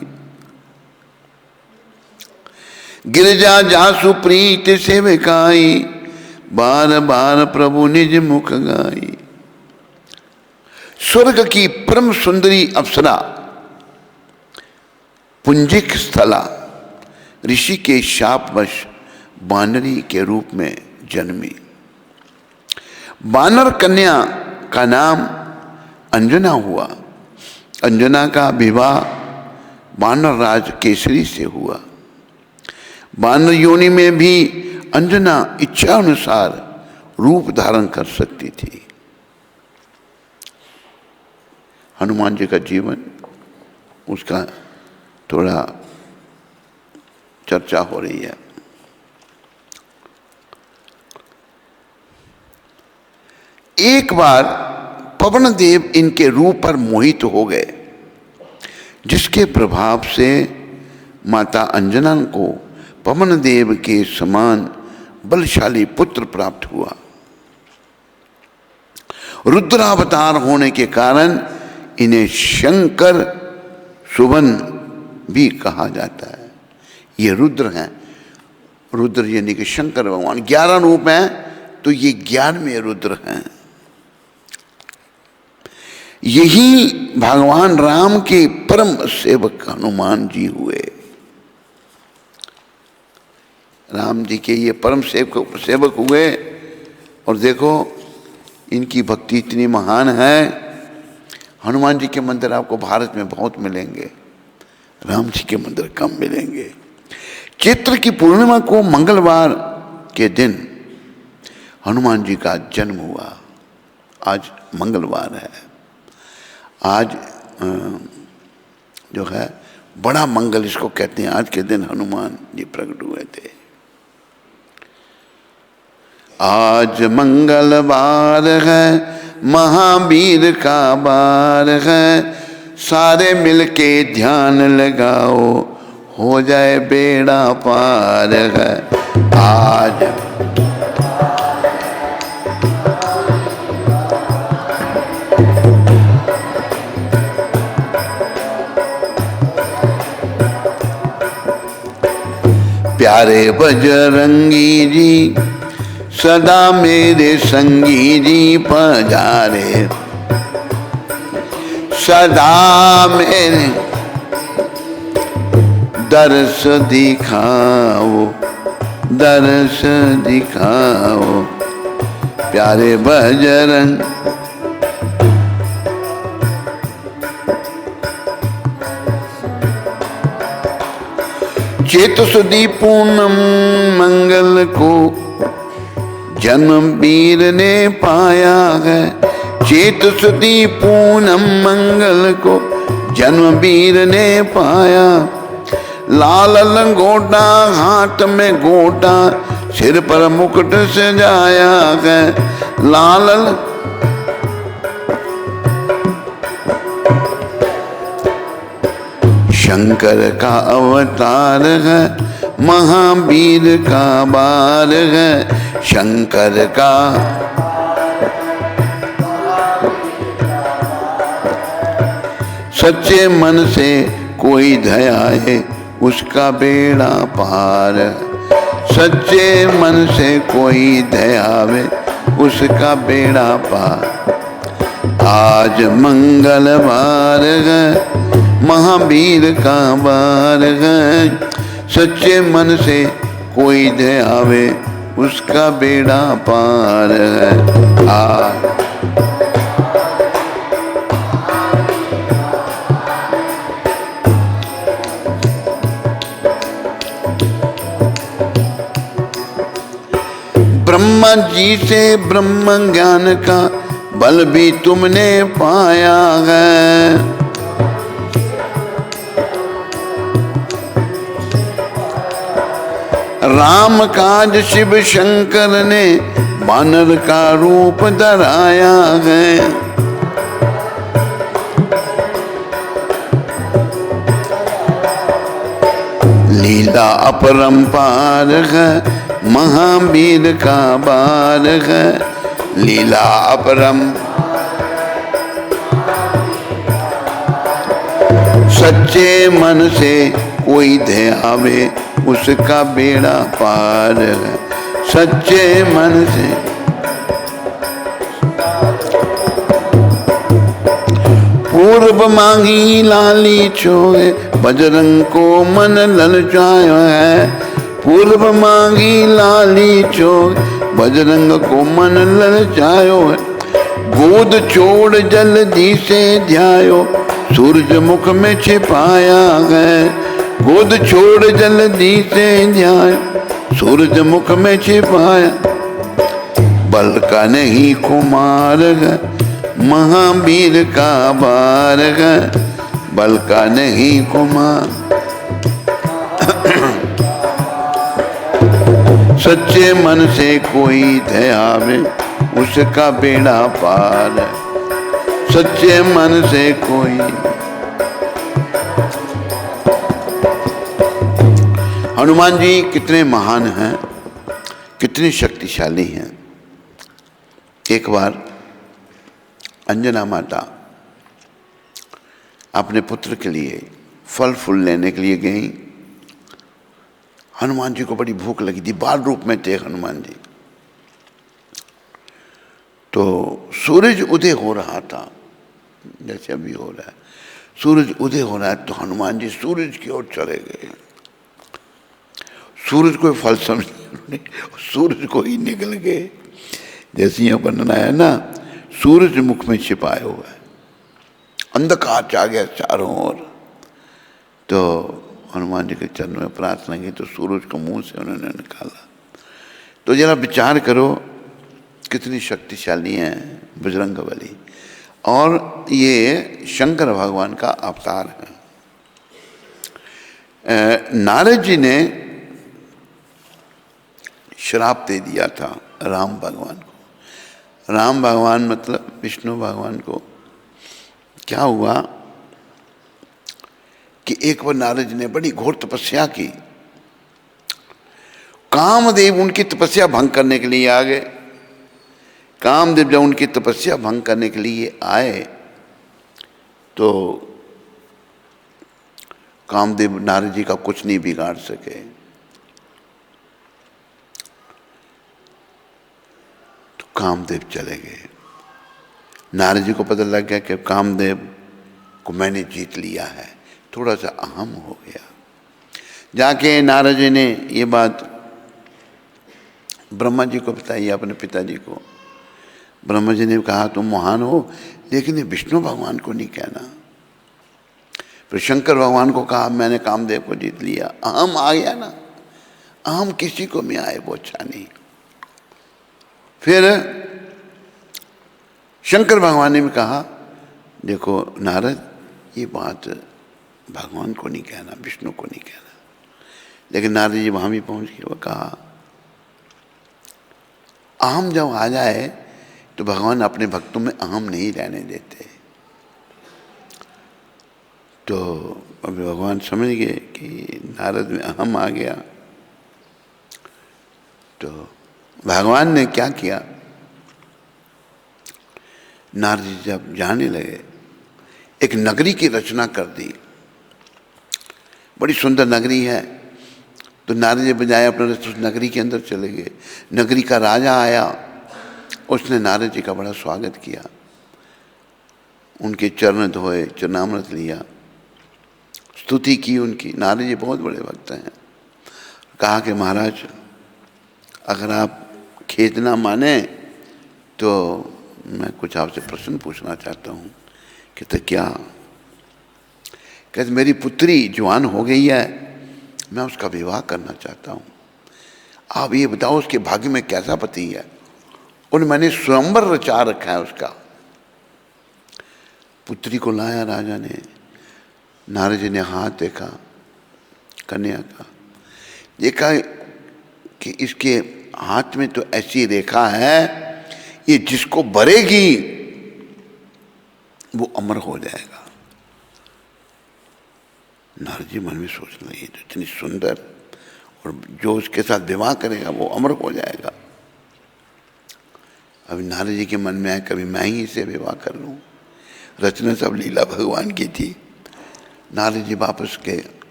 गिरजा जासु प्रीत सेविकाई, बार बार प्रभु निज मुख गाई। स्वर्ग की परम सुंदरी अप्सरा पुंजिक स्थला ऋषि के शापवश बानरी के रूप में जन्मी। बानर कन्या का नाम अंजना हुआ। अंजना का विवाह बानर राज केसरी से हुआ। बानर योनि में भी अंजना इच्छा अनुसार रूप धारण कर सकती थी। हनुमान जी का जीवन, उसका थोड़ा चर्चा हो रही है। एक बार पवन देव इनके रूप पर मोहित हो गए, जिसके प्रभाव से माता अंजना को पवन देव के समान बलशाली पुत्र प्राप्त हुआ। रुद्रावतार होने के कारण इन्हें शंकर सुवन भी कहा जाता है। ये रुद्र हैं, रुद्र यानी कि शंकर भगवान। 11 रूप हैं, तो ये 11वें रुद्र हैं। यही भगवान राम के परम सेवक हनुमान जी हुए। राम जी के ये परम सेवक हुए। और देखो इनकी भक्ति इतनी महान है हनुमान जी के मंदिर आपको भारत में बहुत मिलेंगे, राम जी के मंदिर कम मिलेंगे। चैत्र की पूर्णिमा को मंगलवार के दिन हनुमान जी का जन्म हुआ। आज मंगलवार है। आज जो है बड़ा मंगल इसको कहते हैं। आज के दिन हनुमान जी प्रकट हुए थे। आज मंगलवार है, महावीर का बार है, सारे मिलके ध्यान लगाओ, हो जाए बेड़ा पार है। आज प्यारे बजरंगी जी सदा मेरे संगी जी पधारे, सदा मेरे दर्श दिखाओ, दर्श दिखाओ। प्यारे बजरंग चैत्र सुदी पूनम मंगल को जन्म वीर ने पाया है। चैत्र सुदी पूनम मंगल को जन्म वीर ने पाया। लाल लंगोटा हाथ में गोटा, सिर पर मुकुट सजाया है। लाल शंकर का अवतार है, महावीर का बार है। शंकर का सच्चे मन से कोई धयाए, उसका बेड़ा पार। सच्चे मन से कोई दयावे, उसका बेड़ा पार। आज मंगलवार है, महावीर का बार है। सच्चे मन से कोई दयावे, उसका बेड़ा पार है। आज ब्रह्मा जी से ब्रह्म ज्ञान का बल भी तुमने पाया है। राम काज शिव शंकर ने वानर का रूप धराया है। लीला अपरंपार है, महावीर का बार है। लीला सच्चे मन से कोई ध्यावे, उसका बेड़ा पार है। सच्चे मन से पूर्व मांगी लाली छोए, बजरंग को मन ललचायो है। पूर्व मांगी लाली छोए, बजरंग को मन ललचायो है। गोद छोड़ जल्दी से ध्यायो, सूरज मुख में छिपाया है। गोद छोड़ जल्दी से ध्यान, सूरज मुख में छिपाया। बल का नहीं कुमार है, महावीर का बार है। बल का नहीं कुमार, सच्चे मन से कोई दयावे, उसका बेड़ा पार है। सच्चे मन से कोई हनुमान जी कितने महान हैं, कितने शक्तिशाली हैं। एक बार अंजना माता अपने पुत्र के लिए फल फूल लेने के लिए गई। हनुमान जी को बड़ी भूख लगी थी, बाल रूप में थे हनुमान जी। तो सूरज उदय हो रहा था, जैसे अभी हो रहा है। सूरज उदय हो रहा है तो हनुमान जी सूरज की ओर चले गए। सूरज को फल समझ सूरज को ही निकल गए। जैसे यहाँ वर्णन आया ना, सूरज मुख में छिपाया हुआ है। अंधकार छा गया चारों ओर। तो हनुमान जी के चरणों में प्रार्थना की तो सूरज को मुंह से उन्होंने निकाला। तो जरा विचार करो कितनी शक्तिशाली है बजरंगबली, और ये शंकर भगवान का अवतार है। नारद जी ने श्राप दे दिया था राम भगवान को। राम भगवान मतलब विष्णु भगवान को। क्या हुआ कि एक बार नारद जी ने बड़ी घोर तपस्या की। कामदेव उनकी तपस्या भंग करने के लिए आ गए। कामदेव जब उनकी तपस्या भंग करने के लिए आए तो कामदेव नारद जी का कुछ नहीं बिगाड़ सके। तो कामदेव चले गए। नारद जी को पता लग गया कि कामदेव को मैंने जीत लिया है, थोड़ा सा अहम हो गया। जाके नारद जी ने ये बात ब्रह्मा जी को बताई, अपने पिताजी को। ब्रह्मा जी ने कहा तुम महान हो, लेकिन ये विष्णु भगवान को नहीं कहना। फिर शंकर भगवान को कहा मैंने कामदेव को जीत लिया। अहम आ गया ना, अहम किसी को भी आए वो अच्छा नहीं। फिर शंकर भगवान ने भी कहा देखो नारद, ये बात भगवान को नहीं कहना, विष्णु को नहीं कहना। लेकिन नारद जी वहां भी पहुंच गए। वो कहा अहम जब आ जाए तो भगवान अपने भक्तों में अहम नहीं रहने देते। तो अभी भगवान समझ गए कि नारद में अहम आ गया। तो भगवान ने क्या किया, नारद जी जब जाने लगे एक नगरी की रचना कर दी। बड़ी सुंदर नगरी है। तो नारद जी बजाय अपने रथ उस नगरी के अंदर चले गए। नगरी का राजा आया, उसने नारद जी का बड़ा स्वागत किया, उनके चरण धोए, चरणामृत लिया, स्तुति की उनकी। नारद जी बहुत बड़े भक्त हैं। कहा कि महाराज अगर आप खेद ना माने तो मैं कुछ आपसे प्रश्न पूछना चाहता हूँ। कहते क्या? कहते मेरी पुत्री जवान हो गई है, मैं उसका विवाह करना चाहता हूँ। आप ये बताओ उसके भाग्य में कैसा पति है। उन मैंने स्वयंवर रचा रखा है उसका। पुत्री को लाया राजा ने। नारद जी ने हाथ देखा कन्या का, देखा कि इसके हाथ में तो ऐसी रेखा है, ये जिसको भरेगी वो अमर हो जाएगा। नारद जी मन में सोचने लगे तो इतनी सुंदर, और जो उसके साथ विवाह करेगा वो अमर हो जाएगा। अभी नारद जी के मन में आया कभी मैं ही इसे विवाह कर लूं। रचना सब लीला भगवान की थी। नारद जी वापस गए,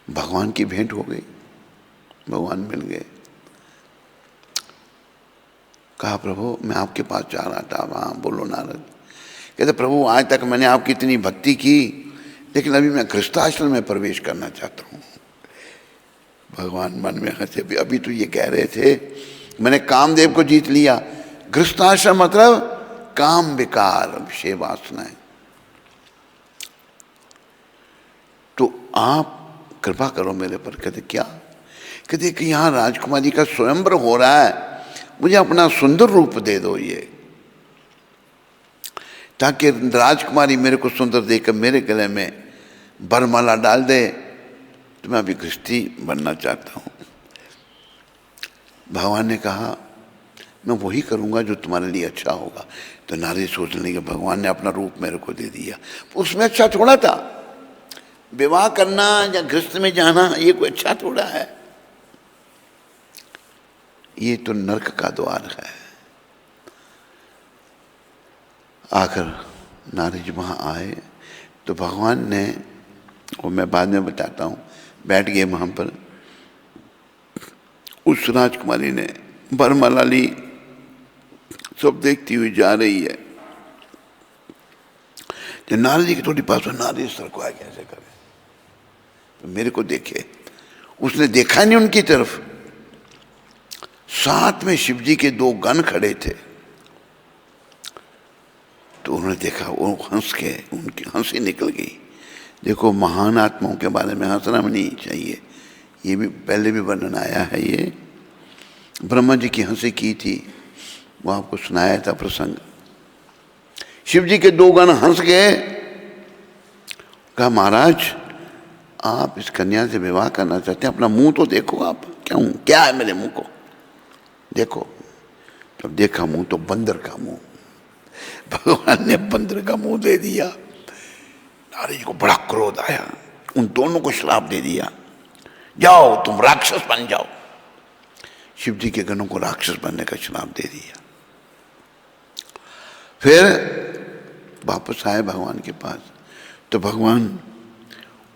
भगवान की भेंट हो गई, भगवान मिल गए। कहा प्रभु मैं आपके पास जा रहा था। वहाँ बोलो नारद। कहते प्रभु आज तक मैंने आपकी इतनी भक्ति की, लेकिन अभी मैं गृहस्थाश्रम में प्रवेश करना चाहता हूँ। भगवान मन में हंसे, अभी तो ये कह रहे थे मैंने कामदेव को जीत लिया। गृहस्थाश्रम मतलब काम विकार विषय वासनाएं। तो आप कृपा करो मेरे पर। कहते क्या? कहते कि यहाँ राजकुमारी का स्वयंवर हो रहा है, मुझे अपना सुंदर रूप दे दो ये, ताकि राजकुमारी मेरे को सुंदर देकर मेरे गले में बरमाला डाल दे, तो मैं अभी गृहस्थी बनना चाहता हूँ। भगवान ने कहा मैं वही करूँगा जो तुम्हारे लिए अच्छा होगा। तो नारद सोचने लगे भगवान ने अपना रूप मेरे को दे दिया, उसमें अच्छा थोड़ा था। विवाह करना या गृहस्थ में जाना ये कोई अच्छा थोड़ा है, ये तो नरक का द्वार है। आखिर नारद जी वहाँ आए तो भगवान ने, और मैं बाद में बताता हूँ, बैठ गए वहाँ पर। उस राजकुमारी ने बरमाला ली, सब देखती हुई जा रही है। जब नारद जी के थोड़ी पास में, नारद जी सर को आगे ऐसे करे तो मेरे को देखे। उसने देखा नहीं उनकी तरफ। साथ में शिव जी के दो गण खड़े थे। तो उन्होंने देखा, वो हंस के उनकी हंसी निकल गई। देखो, महान आत्माओं के बारे में हंसना नहीं चाहिए, ये भी पहले भी वर्णन आया है। ये ब्रह्मा जी की हंसी की थी, वो आपको सुनाया था प्रसंग। शिव जी के 2 गण हंस गए, कहा महाराज आप इस कन्या से विवाह करना चाहते हैं, अपना मुंह तो देखो, आप क्या है मेरे मुंह को देखो। जब देखा मुंह तो बंदर का मुंह, भगवान ने बंदर का मुंह दे दिया। नारद जी को बड़ा क्रोध आया, उन दोनों को श्राप दे दिया, जाओ तुम राक्षस बन जाओ। शिव जी के गणों को राक्षस बनने का श्राप दे दिया। फिर वापस आए भगवान के पास, तो भगवान,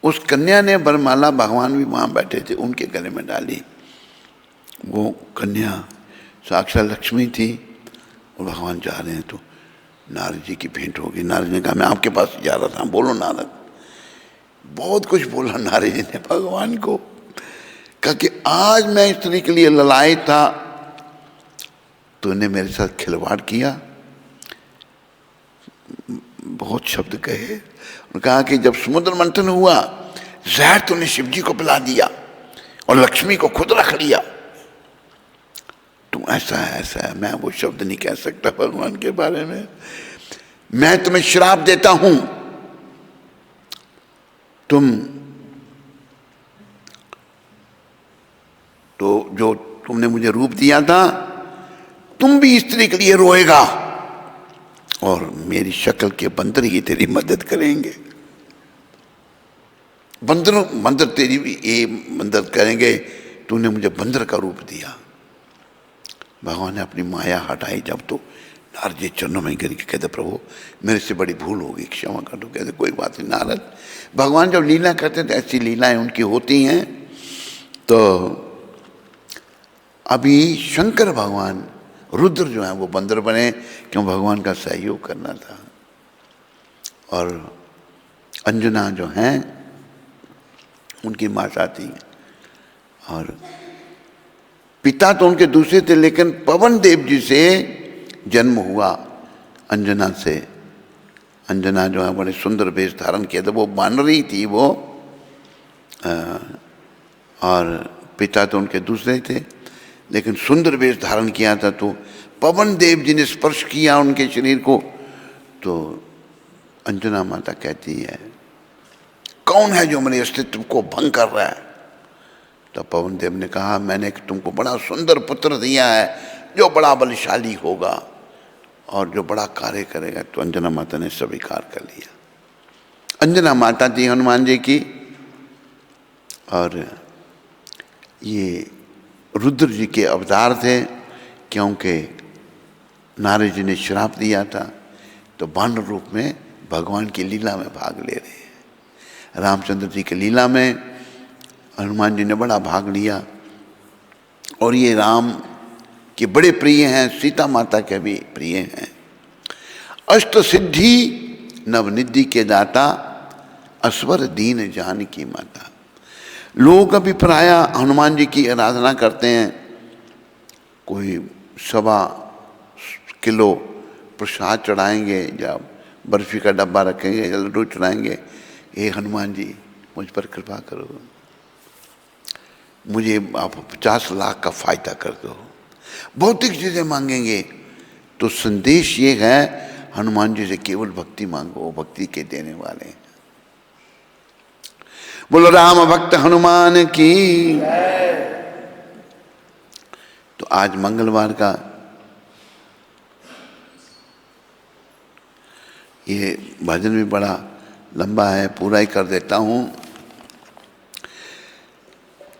उस कन्या ने वरमाला, भगवान भी वहां बैठे थे, उनके गले में डाली। वो कन्या साक्षात लक्ष्मी थी, और भगवान जा रहे हैं तो नारद जी की भेंट होगी। नारद ने कहा मैं आपके पास जा रहा था। बोलो नारद। बहुत कुछ बोला नारद जी ने भगवान को, कहा कि आज मैं स्त्री के लिए ललायत था, तूने मेरे साथ खिलवाड़ किया। बहुत शब्द कहे, और कहा कि जब समुद्र मंथन हुआ, जहर तूने शिव जी को पिला दिया और लक्ष्मी को खुद रख लिया। तुम ऐसा है, मैं वो शब्द नहीं कह सकता भगवान के बारे में। मैं तुम्हें श्राप देता हूं, तुम तो जो तुमने मुझे रूप दिया था, तुम भी स्त्री के लिए रोएगा, और मेरी शक्ल के बंदर ही तेरी मदद करेंगे। बंदर तेरी भी ये मदद करेंगे, तूने मुझे बंदर का रूप दिया। भगवान ने अपनी माया हटाई जब, तो नारद जी चरणों में गिर के कहते प्रभु मेरे से बड़ी भूल होगी, क्षमा कर दो। कहते कोई बात नहीं नारद, भगवान जब लीला करते थे ऐसी लीलाएं उनकी होती हैं। तो अभी शंकर भगवान, रुद्र जो है वो बंदर बने, क्यों भगवान का सहयोग करना था। और अंजना जो हैं उनकी माता थी, और पिता तो उनके दूसरे थे, लेकिन पवन देव जी से जन्म हुआ अंजना से। अंजना जो है बड़े सुंदर वेश धारण किया था, वो बानरी थी वो, और पिता तो उनके दूसरे थे, लेकिन सुंदर वेश धारण किया था। तो पवन देव जी ने स्पर्श किया उनके शरीर को, तो अंजना माता कहती है कौन है जो मेरे अस्तित्व को भंग कर रहा है। तो पवन देव ने कहा मैंने तुमको बड़ा सुंदर पुत्र दिया है, जो बड़ा बलशाली होगा और जो बड़ा कार्य करेगा। तो अंजना माता ने स्वीकार कर लिया। अंजना माता थी हनुमान जी की, और ये रुद्र जी के अवतार थे, क्योंकि नारद जी ने श्राप दिया था, तो बानर रूप में भगवान की लीला में भाग ले रहे हैं। रामचंद्र जी की लीला में हनुमान जी ने बड़ा भाग लिया, और ये राम के बड़े प्रिय हैं, सीता माता के भी प्रिय हैं। अष्ट सिद्धि नवनिधि के दाता, असवर दीन जानकी माता। लोग अभी प्राय हनुमान जी की आराधना करते हैं, कोई 1.25 किलो प्रसाद चढ़ाएंगे, या बर्फी का डब्बा रखेंगे, या लड्डू चढ़ाएंगे, हे हनुमान जी मुझ पर कृपा करो, मुझे आप 50 लाख का फायदा कर दो। भौतिक चीजें मांगेंगे। तो संदेश ये है हनुमान जी से केवल भक्ति मांगो, भक्ति के देने वाले हैं। बोलो राम भक्त हनुमान की। तो आज मंगलवार का ये भजन भी बड़ा लंबा है, पूरा ही कर देता हूं।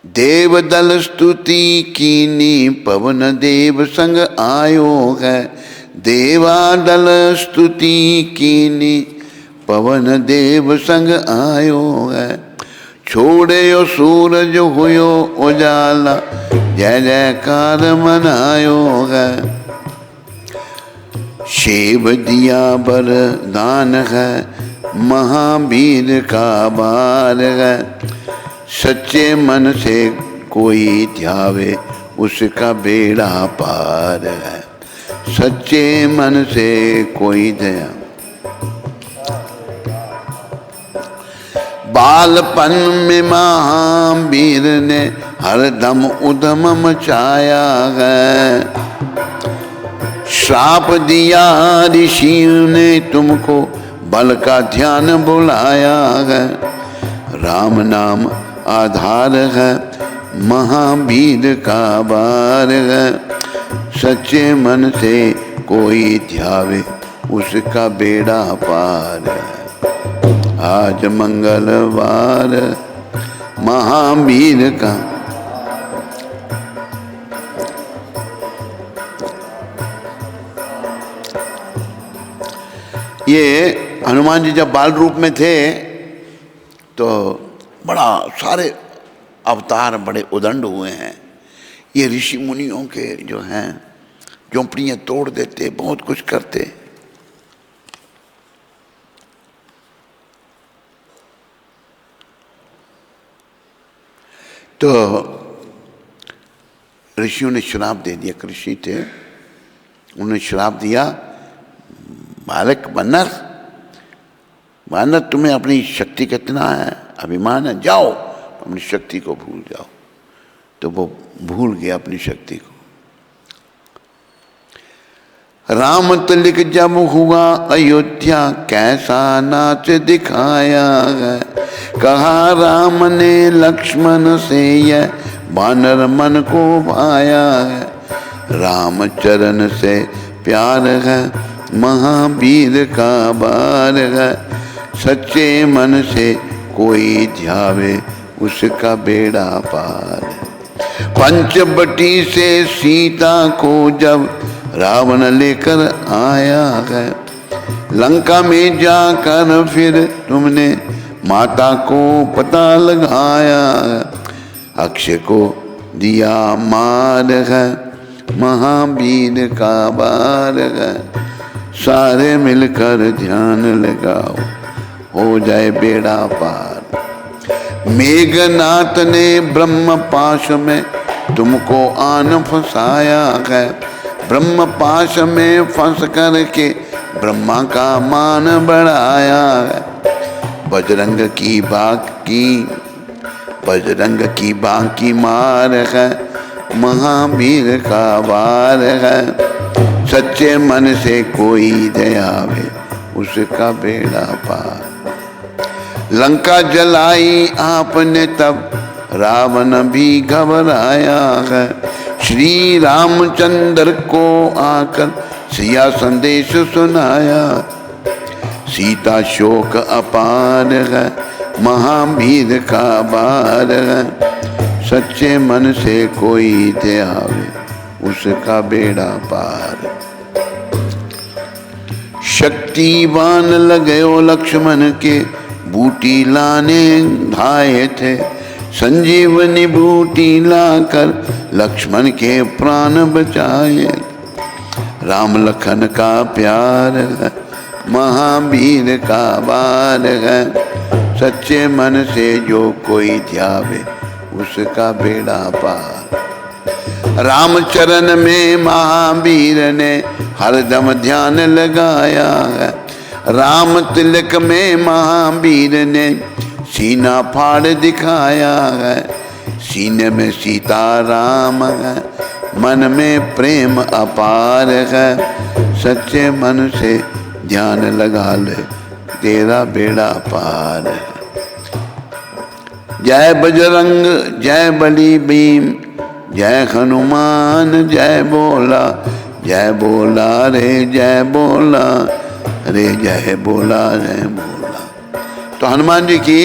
देव दल स्तुति कीनी, पवन देव संग आयो है। देवा दल स्तुति कीनी, पवन देव संग आयो है। छोड़े यो सूरज हुयो उजाला, जय जयकार मनायो है। शिव दिया वरदान है, महावीर का बार है। सच्चे मन से कोई ध्यावे, उसका बेड़ा पार है। सच्चे मन से कोई दया, बालपन में महावीर ने हरदम उद्यम मचाया है। श्राप दिया ऋषि ने तुमको बल का ध्यान बुलाया है। राम नाम आधार है महावीर का बार है। सच्चे मन से कोई ध्यावे उसका बेड़ा पार है। आज मंगलवार महावीर का ये हनुमान जी जब बाल रूप में थे तो बड़ा सारे अवतार बड़े उदंड हुए हैं। ये ऋषि मुनियों के जो हैं झोंपड़ियाँ तोड़ देते, बहुत कुछ करते। तो ऋषियों ने श्राप दे दिया। ऋषि थे, उन्होंने श्राप दिया, बालक वानर, वानर तुम्हें अपनी शक्ति कितना है, अभिमान है, जाओ अपनी शक्ति को भूल जाओ। तो वो भूल गया अपनी शक्ति को। राम तिलक जब हुआ अयोध्या कैसा नाच दिखाया है। कहा राम ने लक्ष्मण से यह वानर मन को भाया है। राम चरण से प्यार है महावीर का बार है। सच्चे मन से कोई ध्यावे उसका बेड़ा पार। पंचवटी से सीता को जब रावण लेकर आया है। लंका में जाकर फिर तुमने माता को पता लगाया है। अक्षय को दिया मार है महावीर का बार है। सारे मिलकर ध्यान लगाओ हो जाए बेड़ा पार। मेघनाथ ने ब्रह्म पाश में तुमको आन फंसाया है। ब्रह्म पाश में फंस करके ब्रह्मा का मान बढ़ाया है। बजरंग की बाकी मार है महावीर का वार है। सच्चे मन से कोई दयावे उसका बेड़ा पार। लंका जलाई आपने तब रावण भी घबराया है। श्री रामचंद्र को आकर सिया संदेश सुनाया। सीता शोक अपार है महावीर का बार है। सच्चे मन से कोई ध्यावे उसका बेड़ा पार। शक्तिवान लगयो लक्ष्मण के बूटी लाने धाये थे। संजीवनी बूटी लाकर लक्ष्मण के प्राण बचाए। राम लखन का प्यार है महावीर का बार है। सच्चे मन से जो कोई ध्यावे उसका बेड़ा पार। रामचरण में महावीर ने हरदम ध्यान लगाया है। राम तिलक में महावीर ने सीना फाड़ दिखाया है। सीने में सीता राम है मन में प्रेम अपार है। सच्चे मन से ध्यान लगा ले तेरा बेड़ा पार है। जय बजरंग जय बली भीम जय हनुमान जय बोला रे जय बोला रे जय बोला रे बोला। तो हनुमान जी की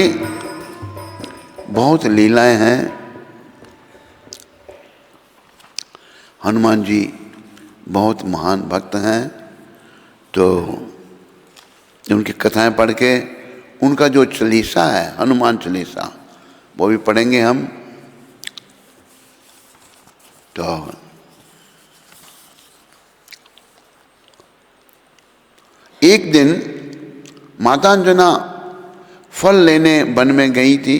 बहुत लीलाएं हैं। हनुमान जी बहुत महान भक्त हैं। तो उनकी कथाएं पढ़ के उनका जो चालीसा है हनुमान चालीसा वो भी पढ़ेंगे हम। तो एक दिन माता अंजना फल लेने वन में गई थी।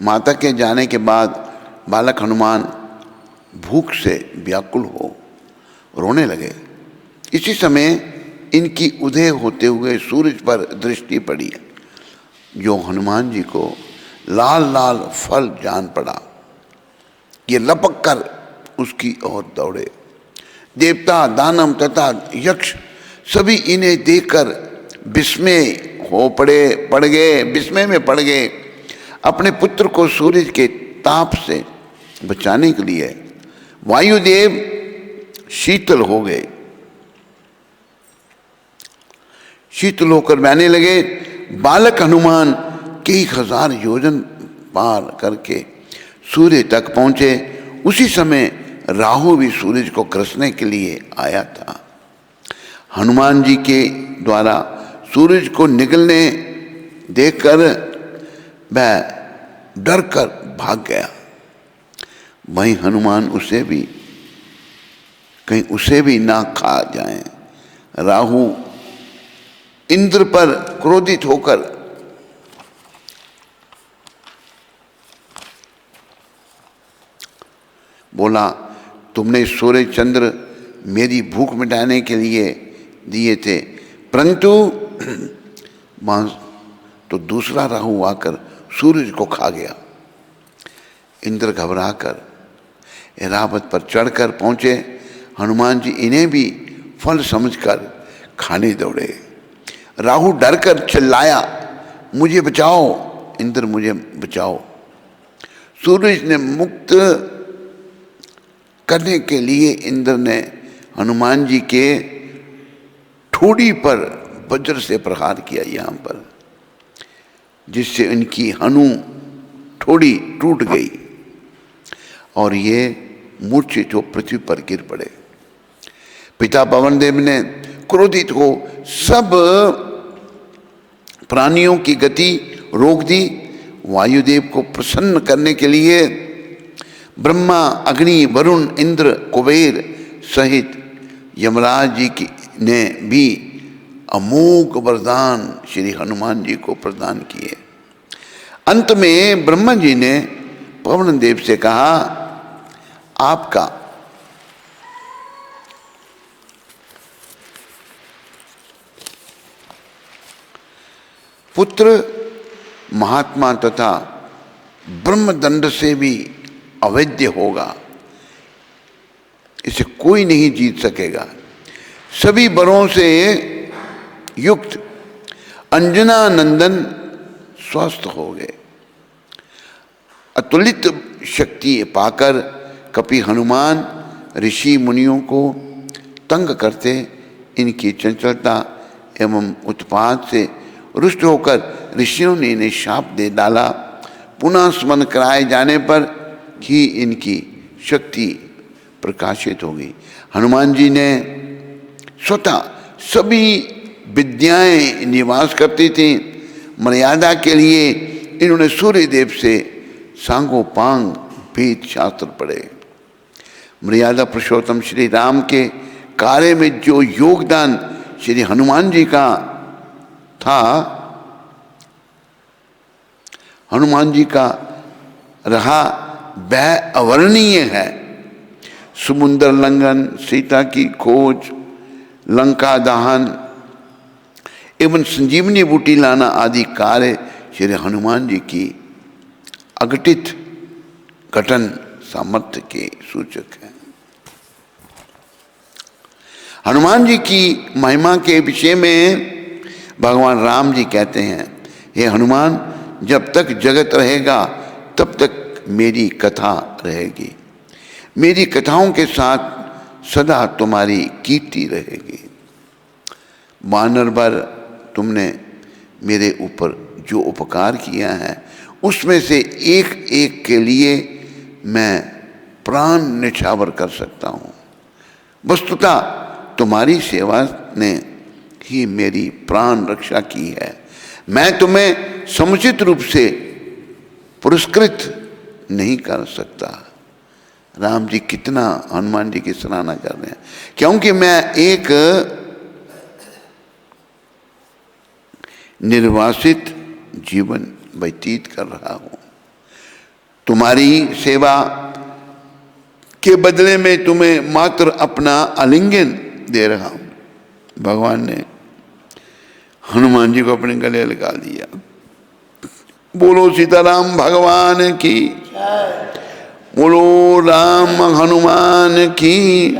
माता के जाने के बाद बालक हनुमान भूख से व्याकुल हो रोने लगे। इसी समय इनकी उदय होते हुए सूरज पर दृष्टि पड़ी। जो हनुमान जी को लाल लाल फल जान पड़ा, ये लपक कर उसकी ओर दौड़े। देवता, दानव तथा यक्ष सभी इन्हें देखकर विस्मय में पड़ गए। अपने पुत्र को सूरज के ताप से बचाने के लिए वायुदेव शीतल हो गए, शीतल होकर बहने लगे। बालक हनुमान कई हजार योजन पार करके सूर्य तक पहुंचे। उसी समय राहु भी सूरज को ग्रसने के लिए आया था। हनुमान जी के द्वारा सूरज को निकलने देखकर वह डर कर भाग गया। वहीं हनुमान कहीं उसे भी ना खा जाए। राहु इंद्र पर क्रोधित होकर बोला, तुमने सूर्य चंद्र मेरी भूख मिटाने के लिए दिए थे, परंतु वहां तो दूसरा राहु आकर सूरज को खा गया। इंद्र घबराकर ऐरावत पर चढ़कर पहुंचे। हनुमान जी इन्हें भी फल समझकर खाने दौड़े। राहु डरकर चिल्लाया, मुझे बचाओ इंद्र, मुझे बचाओ। सूरज ने मुक्त करने के लिए इंद्र ने हनुमान जी के ठोड़ी पर वज्र से प्रहार किया यहाँ पर, जिससे इनकी हनु ठोड़ी टूट गई और ये मूर्छित हो पृथ्वी पर गिर पड़े। पिता पवन देव ने क्रोधित हो सब प्राणियों की गति रोक दी। वायुदेव को प्रसन्न करने के लिए ब्रह्मा, अग्नि, वरुण, इंद्र, कुबेर सहित यमराज जी ने भी अमोघ वरदान श्री हनुमान जी को प्रदान किए। अंत में ब्रह्मा जी ने पवन देव से कहा, आपका पुत्र महात्मा तथा ब्रह्मदंड से भी अवैध होगा, इसे कोई नहीं जीत सकेगा। सभी बलों से युक्त अंजना नंदन स्वस्थ हो गए। अतुलित शक्ति पाकर कपि हनुमान ऋषि मुनियों को तंग करते। इनकी चंचलता एवं उत्पात से रुष्ट होकर ऋषियों ने इन्हें शाप दे डाला। पुनः स्मरण कराए जाने पर ही इनकी शक्ति प्रकाशित होगी। हनुमान जी ने स्वतः सभी विद्याएं निवास करती थी। मर्यादा के लिए इन्होंने सूर्य देव से सांगोपांग वेद शास्त्र पढ़े। मर्यादा पुरुषोत्तम श्री राम के कार्य में जो योगदान श्री हनुमान जी का था, हनुमान जी का रहा, वह अवर्णनीय है। समुद्र लंघन, सीता की खोज, लंका दहन एवं संजीवनी बूटी लाना आदि कार्य श्री हनुमान जी की अघटित घटन सामर्थ्य के सूचक है। हनुमान जी की महिमा के विषय में भगवान राम जी कहते हैं, हे हनुमान, जब तक जगत रहेगा तब तक मेरी कथा रहेगी। मेरी कथाओं के साथ सदा तुम्हारी कीर्ति रहेगी। वानर वर तुमने मेरे ऊपर जो उपकार किया है उसमें से एक एक के लिए मैं प्राण निछावर कर सकता हूँ। वस्तुतः तुम्हारी सेवा ने ही मेरी प्राण रक्षा की है। मैं तुम्हें समुचित रूप से पुरस्कृत नहीं कर सकता। राम जी कितना हनुमान जी की सराहना कर रहे हैं, क्योंकि मैं एक निर्वासित जीवन व्यतीत कर रहा हूं। तुम्हारी सेवा के बदले में तुम्हें मात्र अपना आलिंगन दे रहा हूं। भगवान ने हनुमान जी को अपने गले लगा दिया। बोलो सीताराम भगवान की, बोलो राम हनुमान की।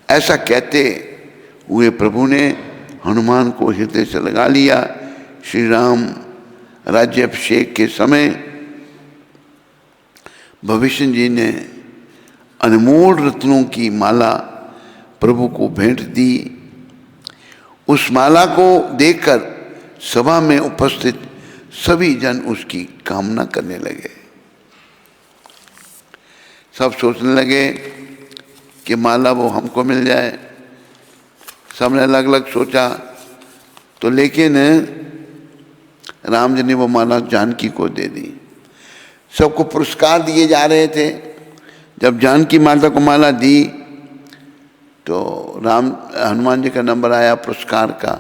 ऐसा कहते हुए प्रभु ने हनुमान को हृदय से लगा लिया। श्री राम राज्याभिषेक के समय भविष्य जी ने अनमोल रत्नों की माला प्रभु को भेंट दी। उस माला को देखकर सभा में उपस्थित सभी जन उसकी कामना करने लगे। सब सोचने लगे कि माला वो हमको मिल जाए। सबने अलग अलग सोचा, तो लेकिन राम जी ने वो माला जानकी को दे दी। सबको पुरस्कार दिए जा रहे थे। जब जानकी माता को माला दी तो हनुमान जी का नंबर आया पुरस्कार का,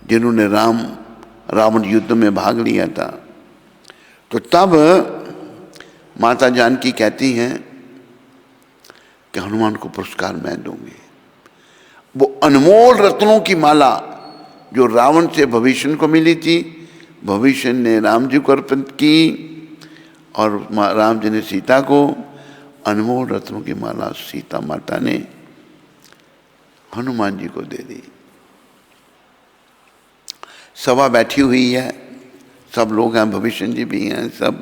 जिन्होंने रावण युद्ध में भाग लिया था। तो तब माता जानकी कहती हैं कि हनुमान को पुरस्कार मैं दूंगी। वो अनमोल रत्नों की माला जो रावण से भविष्य को मिली थी, भविष्य ने राम जी को अर्पित की और राम जी ने सीता को। अनमोल रत्नों की माला सीता माता ने हनुमान जी को दे दी। सभा बैठी हुई है, सब लोग हैं, भविष्य जी भी हैं, सब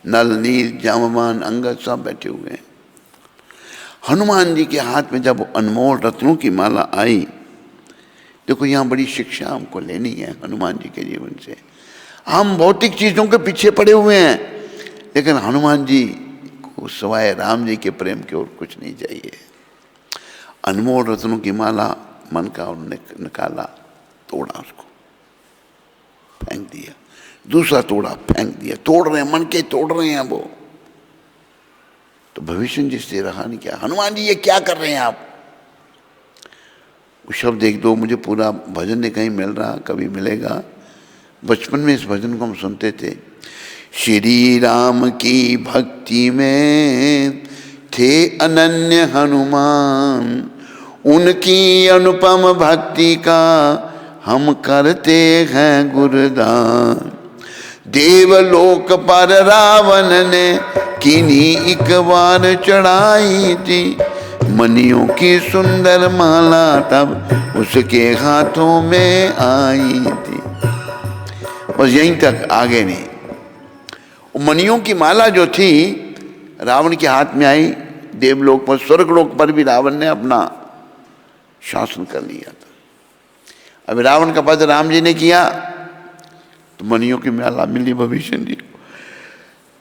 नल नील जामवान अंगद सब बैठे हुए हैं। हनुमान जी के हाथ में जब अनमोल रत्नों की माला आई, देखो यहाँ बड़ी शिक्षा हमको लेनी है हनुमान जी के जीवन से। हम भौतिक चीजों के पीछे पड़े हुए हैं, लेकिन हनुमान जी को सिवाय राम जी के प्रेम की ओर कुछ नहीं चाहिए। अनमोल रत्नों की माला मन का उन्होंने निकाला, तोड़ा, उसको फेंक दिया, दूसरा तोड़ा, फेंक दिया। तोड़ रहे हैं, मन के तोड़ रहे हैं वो। तो भविष्य जी से रहा नहीं क्या, हनुमान जी ये क्या कर रहे हैं आप? वो शब्द एक दो मुझे पूरा भजन नहीं कहीं मिल रहा, कभी मिलेगा। बचपन में इस भजन को हम सुनते थे। श्री राम की भक्ति में थे अनन्य हनुमान, उनकी अनुपम भक्ति का हम करते हैं गुणगान। देवलोक पर रावण ने किन्हीं एक बार चढ़ाई थी, मनियों की सुंदर माला तब उसके हाथों में आई थी। बस यहीं तक, आगे नहीं। मनियों की माला जो थी रावण के हाथ में आई। देवलोक पर, स्वर्गलोक पर भी रावण ने अपना शासन कर लिया था। अब रावण का वध राम जी ने किया तो मनियों की माला मिली भविष्य जी को।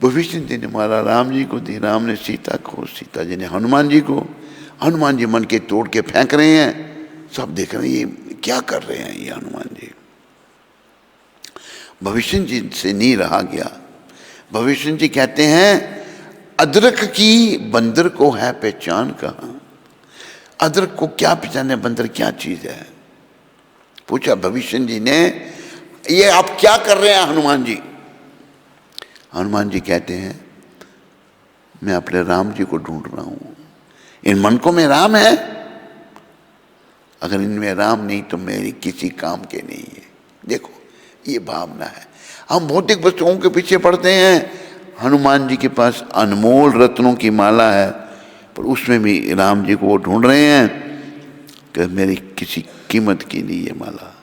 भविष्य जी ने माला राम जी को दी, राम ने सीता को, सीता जी ने हनुमान जी को। हनुमान जी मन के तोड़ के फेंक रहे हैं, सब देख रहे हैं ये क्या कर रहे हैं ये हनुमान जी। भविष्य जी से नहीं रहा गया। भविष्य जी कहते हैं अदरक की बंदर को है पहचान कहाँ। अदरक को क्या पहचाने, बंदर क्या चीज है? पूछा भविष्य जी ने, ये आप क्या कर रहे हैं हनुमान जी? हनुमान जी कहते हैं मैं अपने राम जी को ढूंढ रहा हूं। इन मनकों में राम है, अगर इनमें राम नहीं तो मेरी किसी काम के नहीं है। देखो ये भावना है। हम भौतिक वस्तुओं के पीछे पड़ते हैं, हनुमान जी के पास अनमोल रत्नों की माला है, पर उसमें भी राम जी को वो ढूंढ रहे हैं कि मेरी किसी कीमत की नहीं ये माला।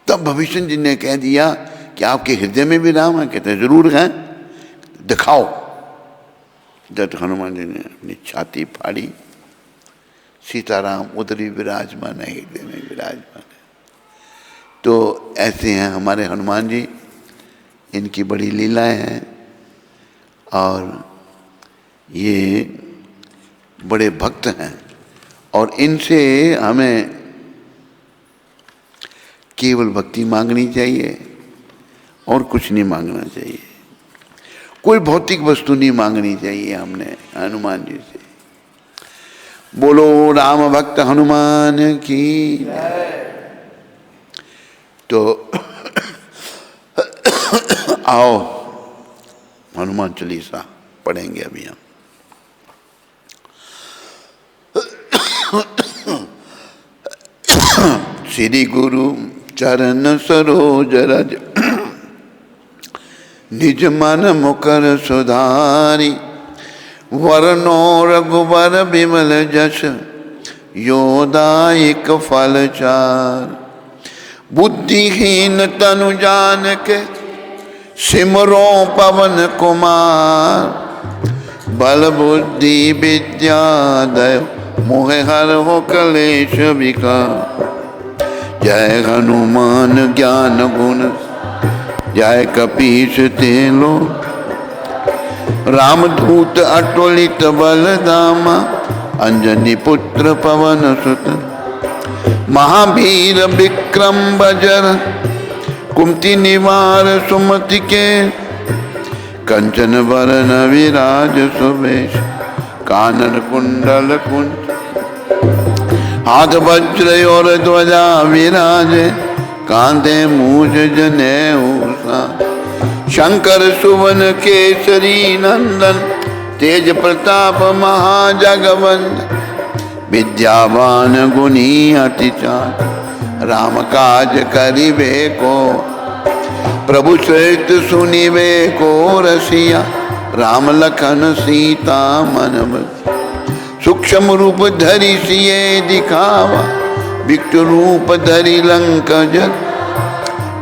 तब भविष्य जी ने कह दिया कि आपके हृदय में भी राम है? कहते जरूर है, दिखाओ। जब हनुमान जी ने अपनी छाती फाड़ी, सीताराम उधर ही विराजमान है, हृदय में विराजमान है। तो ऐसे हैं हमारे हनुमान जी, इनकी बड़ी लीलाएं हैं और ये बड़े भक्त हैं। और इनसे हमें केवल भक्ति मांगनी चाहिए और कुछ नहीं मांगना चाहिए। कोई भौतिक वस्तु नहीं मांगनी चाहिए हमने हनुमान जी से। बोलो राम भक्त हनुमान की। तो आओ हनुमान चालीसा पढ़ेंगे अभी हम। श्री गुरु चरण सरोज रज निज मन मुकर सुधारी। वरनो रघुबर बिमल जस योदायक फल चार। बुद्धिहीन तनु जान के सिमरो पवन कुमार। बल बुद्धि विद्या दय मोह हर हो कलेश विकार। जय हनुमान ज्ञान गुण जय कपीस तेलो। रामदूत अतुलित बल धामा। अंजनी पुत्र पवन सुत। महावीर विक्रम बजर कुमति निवार सुमति के। कंचन वरन विराज सुबेश कानन कुंडल कुंज। हाथ वज्र और ध्वजा विराजे कांधे मूज जनेऊ। शंकर सुवन केसरी नंदन तेज प्रताप महाजगवंदन। विद्यावान गुणी अति चार राम काज करिबे को। प्रभु चरित सुनिबे को रसिया राम लखन सीता मन बसिया। सूक्ष्म रूप धरि सिए दिखावा विकट रूप धरि लंक जग।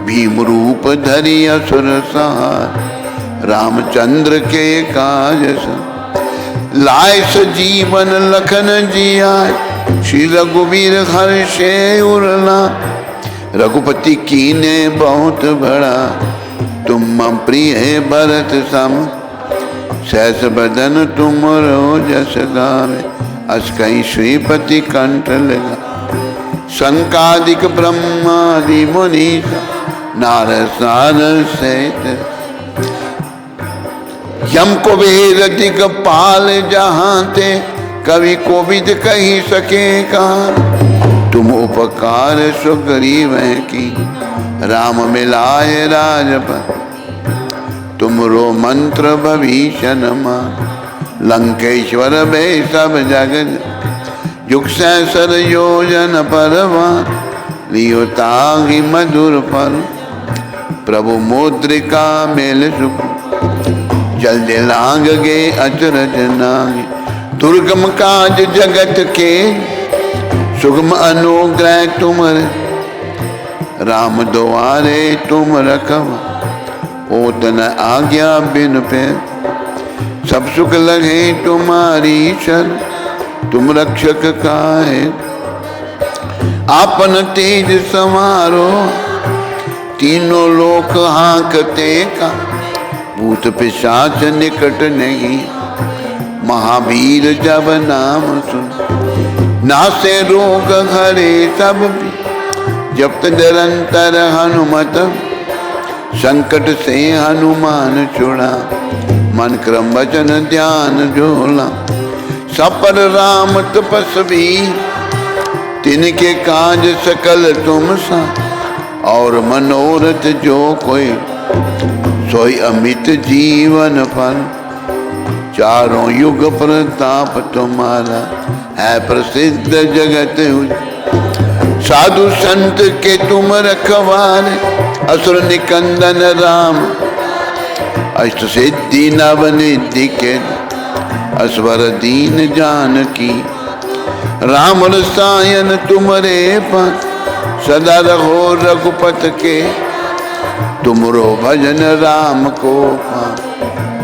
भीम रूप धरि असुर संहार रामचंद्र के काज लाय सजीवन लखन जियाय। श्री रघुवीर हर्षे उरला रघुपति कीने बहुत बड़ा। तुम मम प्रिय भरत सम सहस बदन तुम जस गावे। अस कहीं श्रीपति कंठ लगा। संकादिक ब्रह्मादि मुनीसा नारद सारद सहित। यम को वेद दिगपाल जहाँ ते कवि कोविद कही सके का। तुम उपकार सुग्रीव की राम मिलाए राजपद। तुमरो मंत्र भविष्य मान लंकेश्वर भे सब जगत। युग सहस्र योजन परवान लियो ताहि मधुर फल। प्रभु मुद्रिका मेल सुख जल लांग गे अचरज नागे। दुर्गम काज जगत के सुगम अनुग्रह तुमरे। राम द्वारे तुम रखवा होत न आज्ञा बिन पैर। सब सुख लगे तुम्हारी शरण तुम रक्षक काहे। आपन तेज समारो तीनों लोक हांकते का। भूत पिशाच निकट नहीं महावीर जब नाम सुन। नासे रोग हरे सब भी जप्त निरंतर हनुमत। संकट से हनुमान छुड़ा मन क्रम वचन ध्यान झोला। सपर राम तपस्वी तिनके काज सकल तुम सा। और मनोरथ जो कोई सोई अमित जीवन फल। चारों युग प्रताप तुम्हारा है प्रसिद्ध जगत। साधु संत के तुम रखवारे असुर निकंदन राम। अष्ट सिद्धि नवनिधि के असवर दीन जानकी। राम रसायन तुमरे पास सदा रहो रघुपत के। तुमरो भजन राम को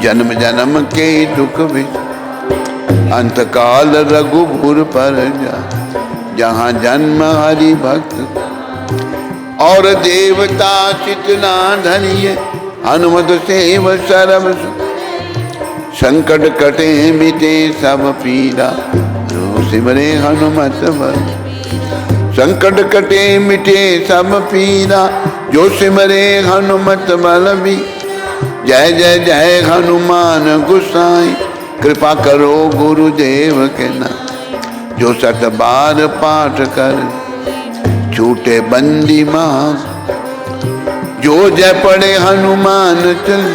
जन्म जन्म के दुख विष। अंत काल रघुपुर पर जा जहाँ जन्म हरि भक्त। और देवता चितना धरिए हनुमत सेव सर्व। संकट कटे मिटे सब पीरा जो सिमरे हनुमत बल। संकट कटे मिटे सब पीरा जो सिमरे हनुमत बल भी। जय जय जय हनुमान गोसाई कृपा करो गुरुदेव के नाम। जो सत बार पाठ कर छूटे बंदी मां। जो जय पड़े हनुमान चल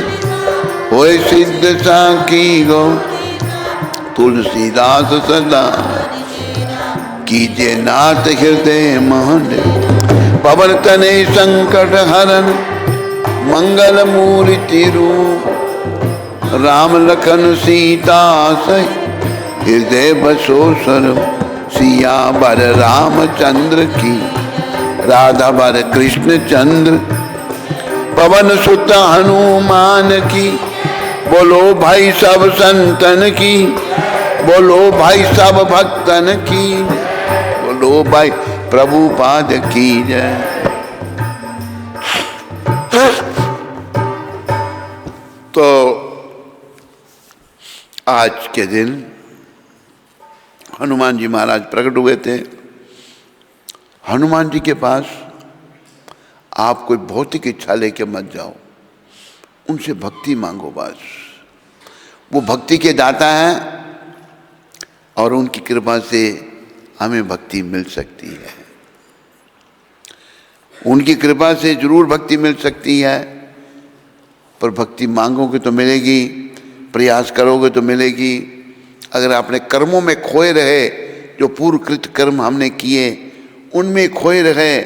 होए सिद्ध साकी गो। तुलसीदास सदा कीजे नाथ हृदय मोहन। पवन तने संकट हरन मंगल मूर्ति रूप राम लखन सीता सही हृदय बसो सर्व सियावर रामचंद्र की राधा वर कृष्ण चंद्र पवन सुत हनुमान की बोलो भाई सब संतन की बोलो भाई सब भक्तन की बोलो भाई प्रभुपाद की जय। तो आज के दिन हनुमान जी महाराज प्रकट हुए थे। हनुमान जी के पास आप कोई भौतिक इच्छा लेके मत जाओ, उनसे भक्ति मांगो बस। वो भक्ति के दाता हैं और उनकी कृपा से हमें भक्ति मिल सकती है। उनकी कृपा से जरूर भक्ति मिल सकती है, पर भक्ति मांगोगे तो मिलेगी, प्रयास करोगे तो मिलेगी। अगर अपने कर्मों में खोए रहे, जो पूर्वकृत कर्म हमने किए उनमें खोए रहे,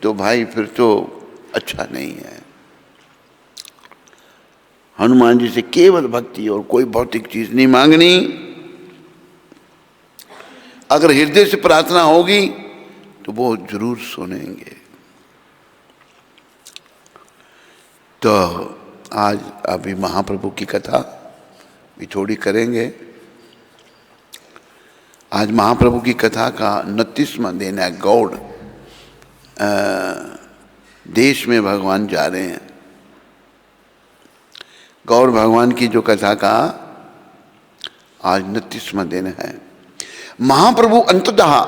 तो भाई फिर तो अच्छा नहीं है। हनुमान जी से केवल भक्ति और कोई भौतिक चीज नहीं मांगनी। अगर हृदय से प्रार्थना होगी तो वो जरूर सुनेंगे। तो आज अभी महाप्रभु की कथा भी थोड़ी करेंगे। आज महाप्रभु की कथा का 29वां दिन है। गौड़ देश में भगवान जा रहे हैं। गौर भगवान की जो कथा का आज 29वां दिन है। महाप्रभु अंततः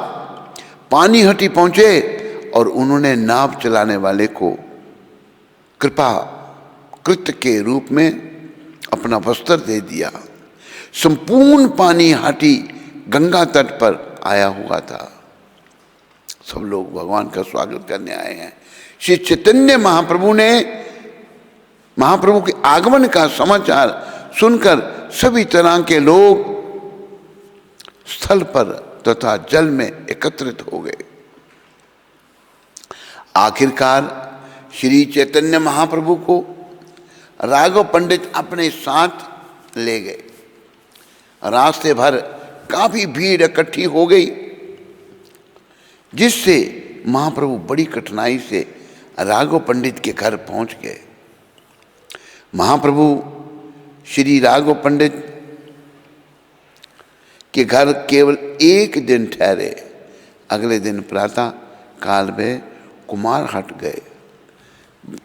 पानीहटी पहुंचे और उन्होंने नाव चलाने वाले को कृपा कृत्य के रूप में अपना वस्त्र दे दिया। संपूर्ण पानीहटी गंगा तट पर आया हुआ था। सब लोग भगवान का स्वागत करने आए हैं। श्री चैतन्य महाप्रभु ने महाप्रभु के आगमन का समाचार सुनकर सभी तरह के लोग स्थल पर तथा जल में एकत्रित हो गए। आखिरकार श्री चैतन्य महाप्रभु को राघव पंडित अपने साथ ले गए। रास्ते भर काफी भीड़ इकट्ठी हो गई, जिससे महाप्रभु बड़ी कठिनाई से राघव पंडित के घर पहुंच गए। महाप्रभु श्री राघव पंडित के घर केवल एक दिन ठहरे। अगले दिन प्रातः काल में कुमारहट गए,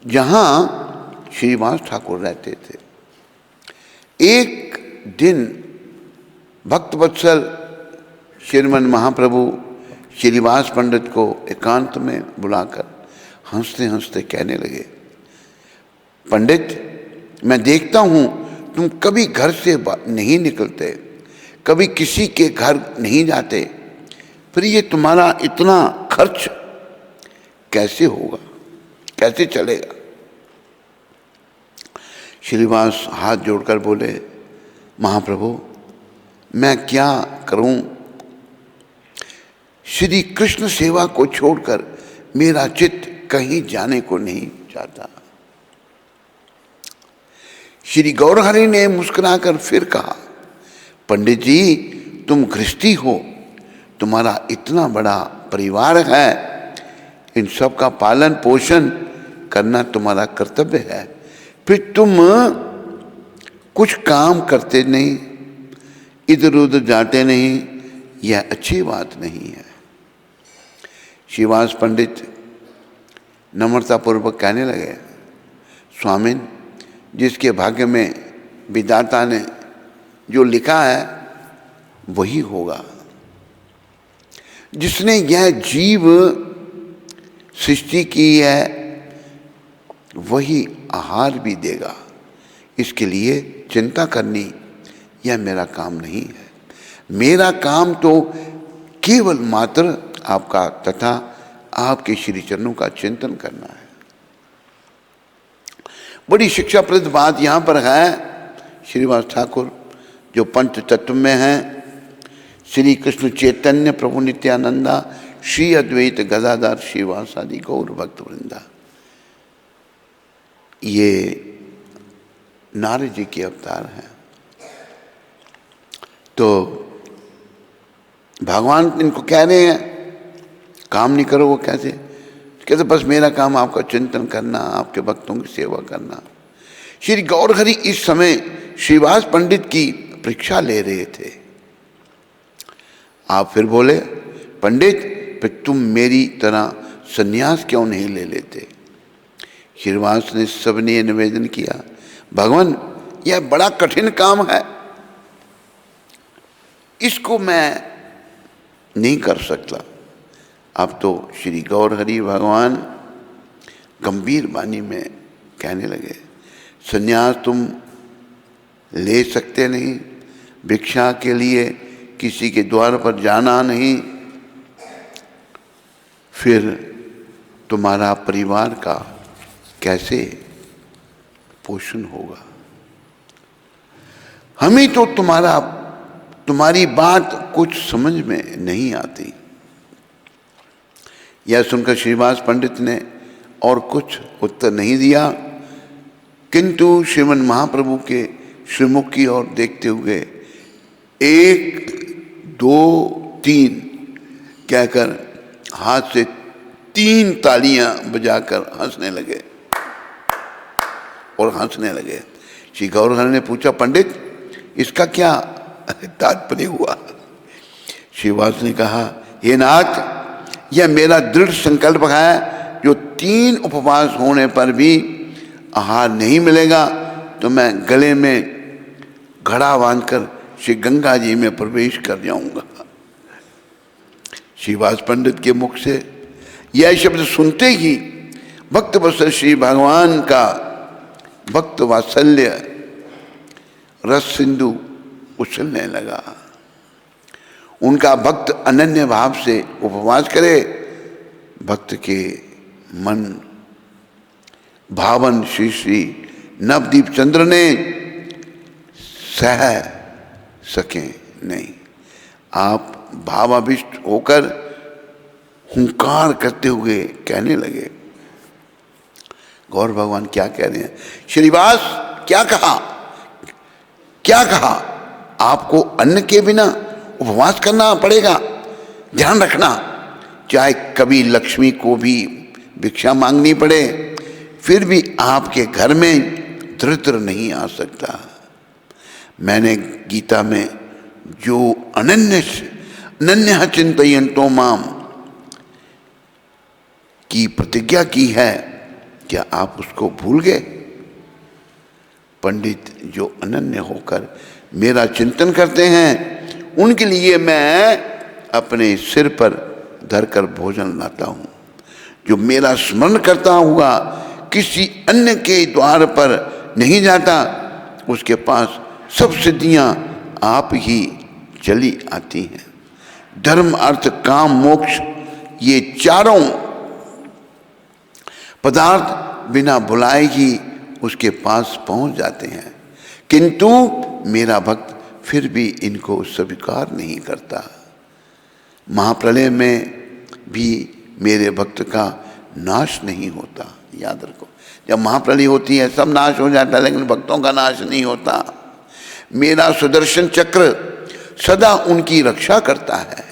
जहां श्रीवास ठाकुर रहते थे। एक दिन भक्त वत्सल श्रीमन महाप्रभु श्रीवास पंडित को एकांत में बुलाकर हंसते हंसते कहने लगे, पंडित, मैं देखता हूं तुम कभी घर से नहीं निकलते, कभी किसी के घर नहीं जाते, फिर ये तुम्हारा इतना खर्च कैसे होगा, कैसे चलेगा? श्रीवास हाथ जोड़कर बोले, महाप्रभु मैं क्या करूं? श्री कृष्ण सेवा को छोड़कर मेरा चित्त कहीं जाने को नहीं चाहता। श्री गौरहरि ने मुस्कुराकर फिर कहा, पंडित जी तुम गृहस्थी हो, तुम्हारा इतना बड़ा परिवार है, इन सब का पालन पोषण करना तुम्हारा कर्तव्य है, फिर तुम कुछ काम करते नहीं, इधर उधर जाते नहीं, यह अच्छी बात नहीं है। श्रीवास पंडित नम्रतापूर्वक कहने लगे, स्वामिन, जिसके भाग्य में विधाता ने जो लिखा है वही होगा। जिसने यह जीव सृष्टि की है वही आहार भी देगा। इसके लिए चिंता करनी यह मेरा काम नहीं है। मेरा काम तो केवल मात्र आपका तथा आपके श्री चरणों का चिंतन करना है। बड़ी शिक्षाप्रद बात यहाँ पर है। श्रीवास ठाकुर जो पंच तत्व में हैं, श्री कृष्ण चैतन्य प्रभु नित्यानंदा, श्री अद्वैत गदाधर श्रीवास आदि गौर भक्त वृंदा, ये नारद जी के अवतार हैं। तो भगवान इनको कह रहे हैं काम नहीं करो। वो कैसे कहते बस मेरा काम आपका चिंतन करना, आपके भक्तों की सेवा करना। श्री गौरहरि इस समय श्रीवास पंडित की परीक्षा ले रहे थे। आप फिर बोले पंडित फिर तुम मेरी तरह संन्यास क्यों नहीं ले लेते। श्रीवास ने सबने निवेदन किया भगवान यह बड़ा कठिन काम है, इसको मैं नहीं कर सकता। अब तो श्री गौरहरि भगवान गंभीर वाणी में कहने लगे संन्यास तुम ले सकते नहीं, भिक्षा के लिए किसी के द्वार पर जाना नहीं, फिर तुम्हारा परिवार का कैसे पोषण होगा। हमें तो तुम्हारी बात कुछ समझ में नहीं आती। यह सुनकर श्रीवास पंडित ने और कुछ उत्तर नहीं दिया, किंतु श्रीमन महाप्रभु के श्रीमुख की ओर देखते हुए 1 2 3 कहकर हाथ से 3 तालियां बजाकर हंसने लगे और हंसने लगे। श्री गौरहरि ने पूछा पंडित इसका क्या तात्पर्य हुआ। श्रीवास ने कहा हे नाथ यह मेरा दृढ़ संकल्प है, जो 3 उपवास होने पर भी आहार नहीं मिलेगा तो मैं गले में घड़ा बांधकर श्री गंगा जी में प्रवेश कर जाऊंगा। श्रीवास पंडित के मुख से यह शब्द सुनते ही भक्त वत्सल श्री भगवान का भक्त वात्सल्य रस सिंधु उछलने लगा। उनका भक्त अनन्य भाव से उपवास करे। भक्त के मन भावन श्री श्री नवदीप चंद्र ने सह सके नहीं। आप भावाभिष्ट होकर हुंकार करते हुए कहने लगे। गौर भगवान क्या कह रहे हैं। श्रीवास क्या कहा, क्या कहा, आपको अन्न के बिना उपवास करना पड़ेगा। ध्यान रखना चाहे कभी लक्ष्मी को भी भिक्षा मांगनी पड़े फिर भी आपके घर में दरिद्र नहीं आ सकता। मैंने गीता में जो अनन्य चिंतयन्तो माम की प्रतिज्ञा की है, क्या आप उसको भूल गए। पंडित जो अनन्य होकर मेरा चिंतन करते हैं उनके लिए मैं अपने सिर पर धरकर भोजन लाता हूँ। जो मेरा स्मरण करता हुआ किसी अन्य के द्वार पर नहीं जाता उसके पास सब सिद्धियां आप ही चली आती हैं। धर्म अर्थ काम मोक्ष ये चारों पदार्थ बिना बुलाए ही उसके पास पहुंच जाते हैं, किंतु मेरा भक्त फिर भी इनको स्वीकार नहीं करता। महाप्रलय में भी मेरे भक्त का नाश नहीं होता। याद रखो जब महाप्रलय होती है सब नाश हो जाता है, लेकिन भक्तों का नाश नहीं होता। मेरा सुदर्शन चक्र सदा उनकी रक्षा करता है।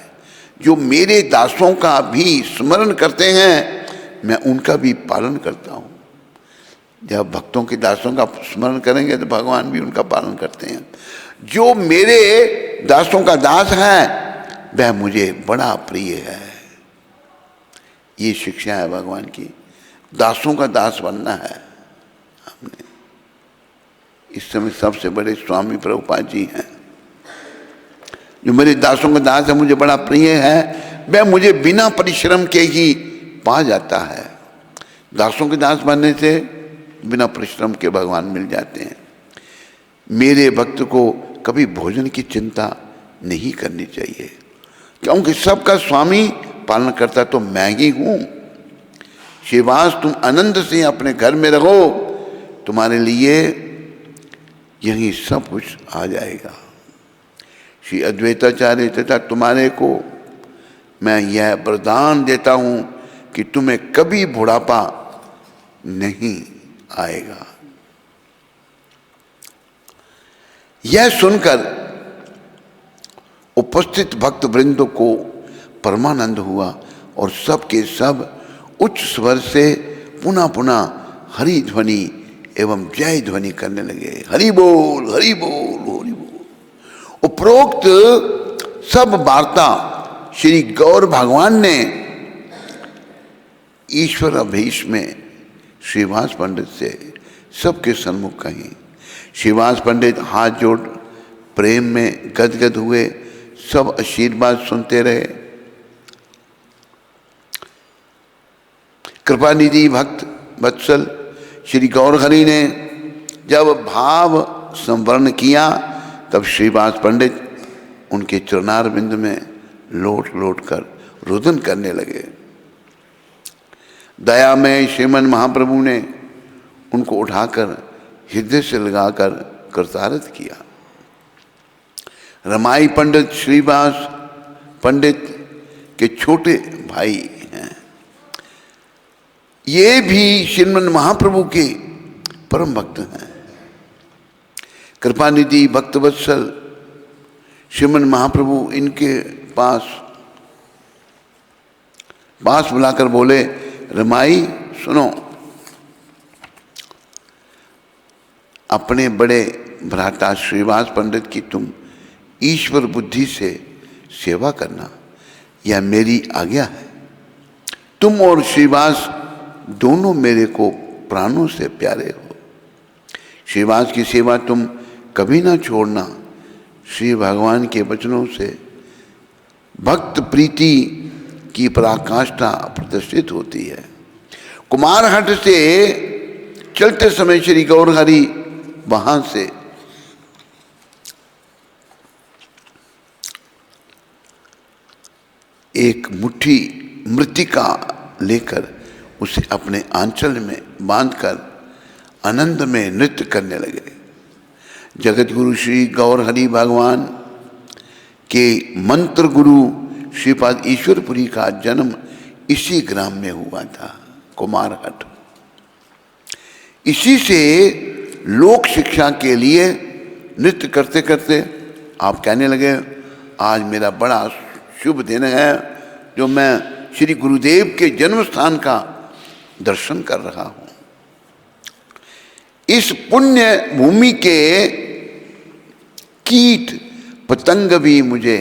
जो मेरे दासों का भी स्मरण करते हैं मैं उनका भी पालन करता हूँ। जब भक्तों के दासों का स्मरण करेंगे तो भगवान भी उनका पालन करते हैं। जो मेरे दासों का दास है वह मुझे बड़ा प्रिय है। ये शिक्षा है भगवान की, दासों का दास बनना है हमने। इस समय सबसे बड़े स्वामी प्रभुपाद जी हैं। जो मेरे दासों का दास है मुझे बड़ा प्रिय है, वह मुझे बिना परिश्रम के ही पा जाता है। दासों के दास बनने से बिना परिश्रम के भगवान मिल जाते हैं। मेरे भक्त को कभी भोजन की चिंता नहीं करनी चाहिए, क्योंकि सबका स्वामी पालन करता तो मैं ही हूँ। श्रीवास तुम आनंद से अपने घर में रहो, तुम्हारे लिए यही सब कुछ आ जाएगा। श्री अद्वैताचार्य तथा तुम्हारे को मैं यह वरदान देता हूँ कि तुम्हें कभी बुढ़ापा नहीं आएगा। यह सुनकर उपस्थित भक्त वृंद को परमानंद हुआ और सब के सब उच्च स्वर से पुनः पुनः हरि ध्वनि एवं जय ध्वनि करने लगे। हरि बोल हरि बोल हरि बोल। उपरोक्त सब वार्ता श्री गौर भगवान ने ईश्वर अभीष्ट में श्रीवास पंडित से सबके सन्मुख कही। श्रीवास पंडित हाथ जोड़ प्रेम में गदगद हुए, सब आशीर्वाद सुनते रहे। कृपानिधि भक्त वत्सल श्री गौरहरि ने जब भाव संवरण किया तब श्रीवास पंडित उनके चरणारविंद में लोट लोट कर रुदन करने लगे। दया में श्रीमन महाप्रभु ने उनको उठाकर हृदय से लगाकर कृतार्थ किया। रमाई पंडित श्रीवास पंडित के छोटे भाई हैं। ये भी श्रीमन महाप्रभु के परम भक्त हैं। कृपानिधि भक्तवत्सल श्रीमन महाप्रभु इनके पास बुलाकर बोले, रमाई सुनो, अपने बड़े भ्राता श्रीवास पंडित की तुम ईश्वर बुद्धि से सेवा करना, यह मेरी आज्ञा है। तुम और श्रीवास दोनों मेरे को प्राणों से प्यारे हो। श्रीवास की सेवा तुम कभी ना छोड़ना। श्री भगवान के वचनों से भक्त प्रीति की पराकाष्ठा प्रदर्शित होती है। कुमारहट से चलते समय श्री गौरहरि वहां से एक मुट्ठी मृत्तिका लेकर उसे अपने आंचल में बांधकर आनंद में नृत्य करने लगे। जगत गुरु श्री गौरहरि भगवान के मंत्र गुरु श्रीपाद ईश्वरपुरी का जन्म इसी ग्राम में हुआ था, कुमारहट। इसी से लोक शिक्षा के लिए नृत्य करते करते आप कहने लगे, आज मेरा बड़ा शुभ दिन है जो मैं श्री गुरुदेव के जन्म स्थान का दर्शन कर रहा हूं। इस पुण्य भूमि के कीट पतंग भी मुझे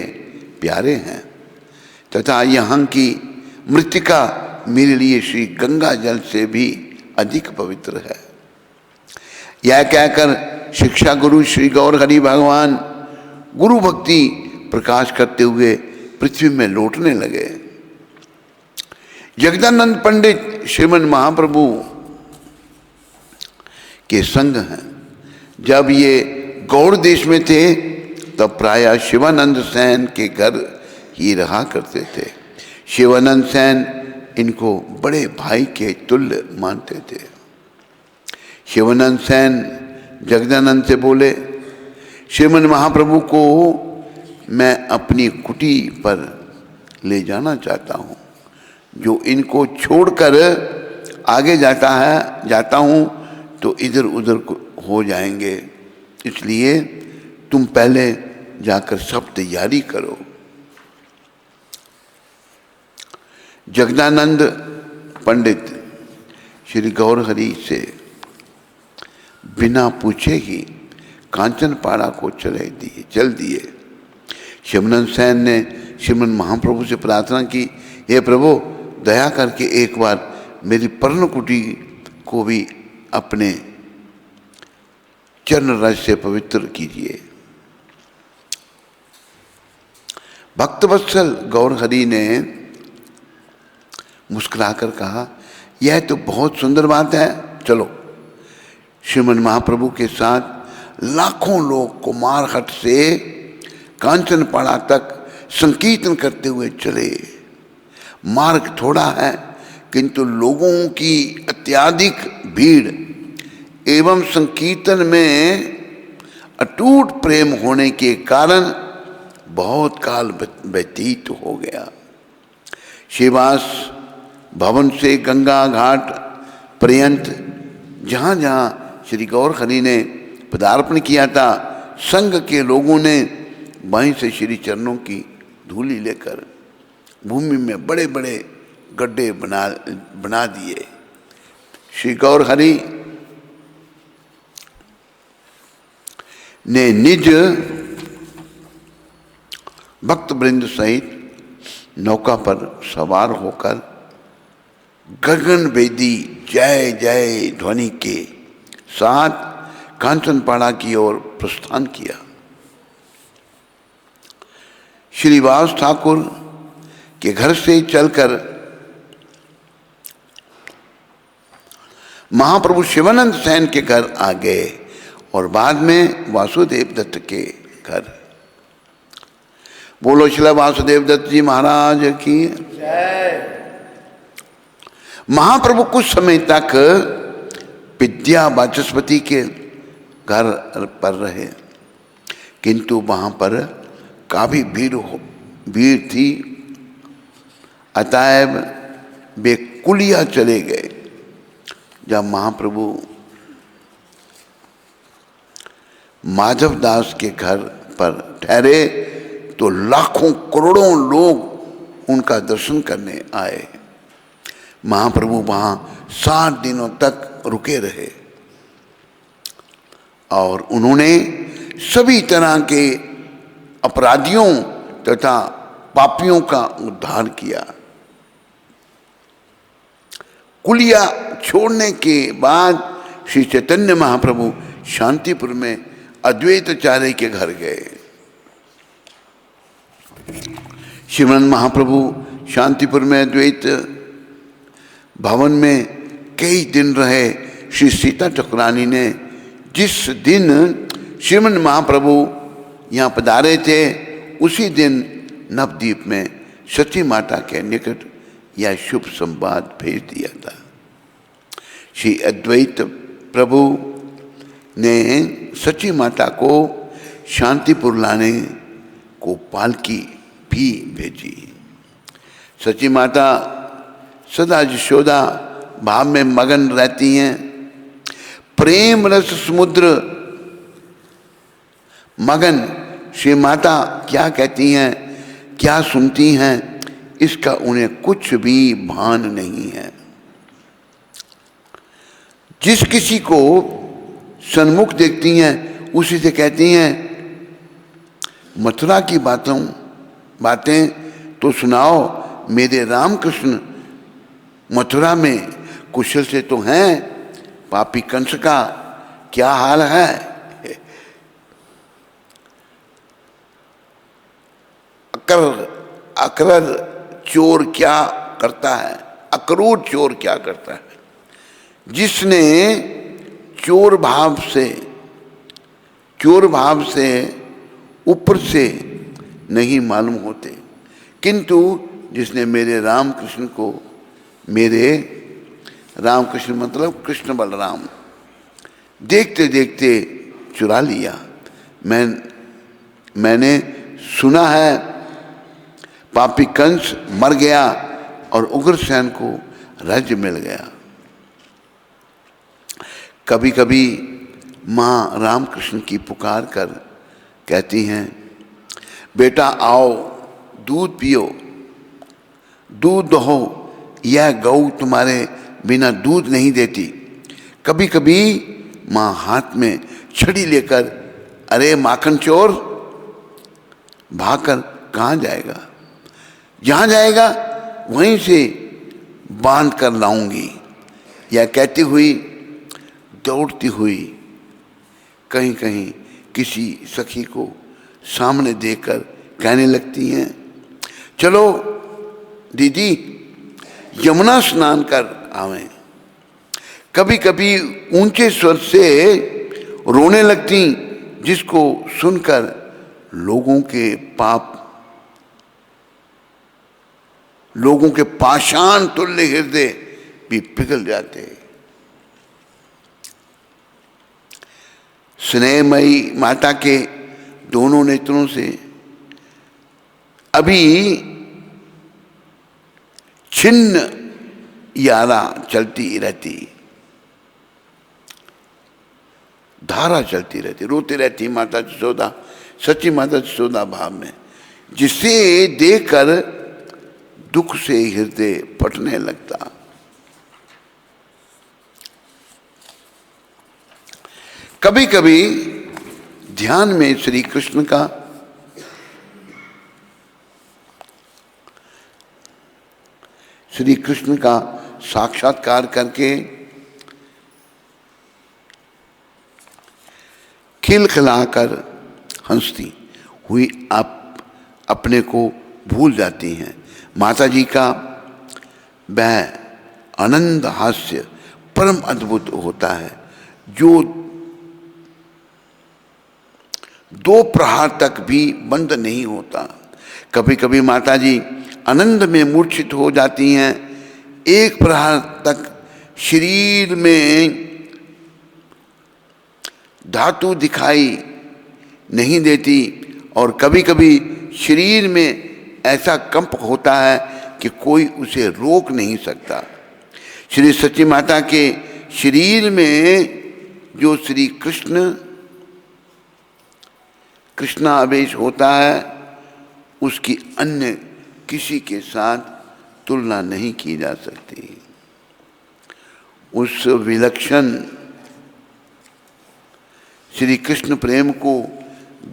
प्यारे हैं तथा यहाँ की मृत्तिका मेरे लिए श्री गंगा जल से भी अधिक पवित्र है। यह कहकर शिक्षा गुरु श्री गौरहरि भगवान गुरु भक्ति प्रकाश करते हुए पृथ्वी में लौटने लगे। जगदानंद पंडित श्रीमन महाप्रभु के संग हैं। जब ये गौड़ देश में थे तब प्रायः शिवानंद सेन के घर ही रहा करते थे। शिवानंद सेन इनको बड़े भाई के तुल्य मानते थे। शिवानंद सेन जगदानंद से बोले, श्रीमन महाप्रभु को मैं अपनी कुटी पर ले जाना चाहता हूँ। जो इनको छोड़कर आगे जाता हूँ तो इधर उधर हो जाएंगे, इसलिए तुम पहले जाकर सब तैयारी करो। जगदानंद पंडित श्री गौरहरि से बिना पूछे ही कांचनपाड़ा को चल दिए। शिवानंद सेन ने श्रीमन महाप्रभु से प्रार्थना की, हे प्रभु दया करके एक बार मेरी पर्णकुटी को भी अपने चरण रज से पवित्र कीजिए। भक्तवत्सल गौरहरि ने मुस्कुराकर कहा, यह तो बहुत सुंदर बात है, चलो। श्रीमन महाप्रभु के साथ लाखों लोग कुमारहट से कांचनपाड़ा तक संकीर्तन करते हुए चले। मार्ग थोड़ा है किंतु लोगों की अत्यधिक भीड़ एवं संकीर्तन में अटूट प्रेम होने के कारण बहुत काल व्यतीत हो गया। शिवास भवन से गंगा घाट पर्यंत जहाँ जहाँ श्री गौर हरि ने पदार्पण किया था, संघ के लोगों ने वहीं से श्री चरणों की धूली लेकर भूमि में बड़े बड़े गड्ढे बना दिए। श्री गौर हरि ने निज भक्त वृंद सहित नौका पर सवार होकर गगन वेदी जय जय ध्वनि के साथ कांचनपाड़ा की ओर प्रस्थान किया। श्रीवास ठाकुर के घर से चलकर महाप्रभु शिवानंद सेन के घर आ गए और बाद में वासुदेव दत्त के घर। बोलो श्री वासुदेव दत्त जी महाराज की जय। महाप्रभु कुछ समय तक विद्या वाचस्पति के घर पर रहे, किंतु वहां पर काफी भीड़ थी, अतएव वे कुलिया चले गए। जब महाप्रभु माधव दास के घर पर ठहरे तो लाखों करोड़ों लोग उनका दर्शन करने आए। महाप्रभु वहां 7 दिनों तक रुके रहे और उन्होंने सभी तरह के अपराधियों तथा पापियों का उद्धार किया। कुलिया छोड़ने के बाद श्री चैतन्य महाप्रभु शांतिपुर में अद्वैताचार्य के घर गए। श्रीमन महाप्रभु शांतिपुर में अद्वैत भवन में कई दिन रहे। श्री सीता ठाकुरानी ने जिस दिन श्रीमन महाप्रभु यहाँ पधारे थे, उसी दिन नवद्वीप में सची माता के निकट यह शुभ संवाद भेज दिया था। श्री अद्वैत प्रभु ने सची माता को शांतिपुर लाने को पालकी भी भेजी। सची माता सदा यशोदा भाव में मगन रहती हैं। प्रेम रस समुद्र मगन श्री माता क्या कहती हैं, क्या सुनती हैं, इसका उन्हें कुछ भी भान नहीं है। जिस किसी को सन्मुख देखती हैं उसी से कहती हैं, मथुरा की बातें तो सुनाओ, मेरे रामकृष्ण मथुरा में कुशल से तो हैं, पापी कंस का क्या हाल है। अक्रूर चोर क्या करता है, अक्रूर चोर क्या करता है। जिसने चोर भाव से ऊपर से नहीं मालूम होते, किंतु जिसने मेरे रामकृष्ण को, मेरे रामकृष्ण मतलब कृष्ण बलराम, देखते देखते चुरा लिया। मैंने सुना है पापी कंस मर गया और उग्रसेन को राज्य मिल गया। कभी कभी माँ रामकृष्ण की पुकार कर कहती हैं, बेटा आओ दूध पियो, दूध दहो, यह गऊ तुम्हारे बिना दूध नहीं देती। कभी कभी माँ हाथ में छड़ी लेकर, अरे माखन चोर, भागकर कहाँ जाएगा, जहाँ जाएगा वहीं से बांध कर लाऊंगी, यह कहती हुई दौड़ती हुई कहीं कहीं किसी सखी को सामने देखकर कहने लगती हैं, चलो दीदी यमुना स्नान कर आवें। कभी कभी ऊंचे स्वर से रोने लगती, जिसको सुनकर लोगों के पाषाण तुल्य हृदय भी पिघल जाते। स्नेहमयी माता के दोनों नेत्रों से अभी छिन्न यारा चलती रहती। धारा चलती रहती, रोती रहती माता यशोदा, सच्ची माता यशोदा भाव में, जिसे देखकर दुख से हृदय फटने लगता। कभी कभी ध्यान में श्री कृष्ण का साक्षात्कार करके खिलखिलाकर हंसती हुई आप अपने को भूल जाती हैं। माता जी का वह आनंद हास्य परम अद्भुत होता है, जो 2 प्रहार तक भी बंद नहीं होता। कभी कभी माता जी आनंद में मूर्छित हो जाती हैं, 1 प्रहार तक शरीर में धातु दिखाई नहीं देती, और कभी कभी शरीर में ऐसा कंप होता है कि कोई उसे रोक नहीं सकता। श्री सच्ची माता के शरीर में जो श्री कृष्णावेश होता है, उसकी अन्य किसी के साथ तुलना नहीं की जा सकती। उस विलक्षण श्री कृष्ण प्रेम को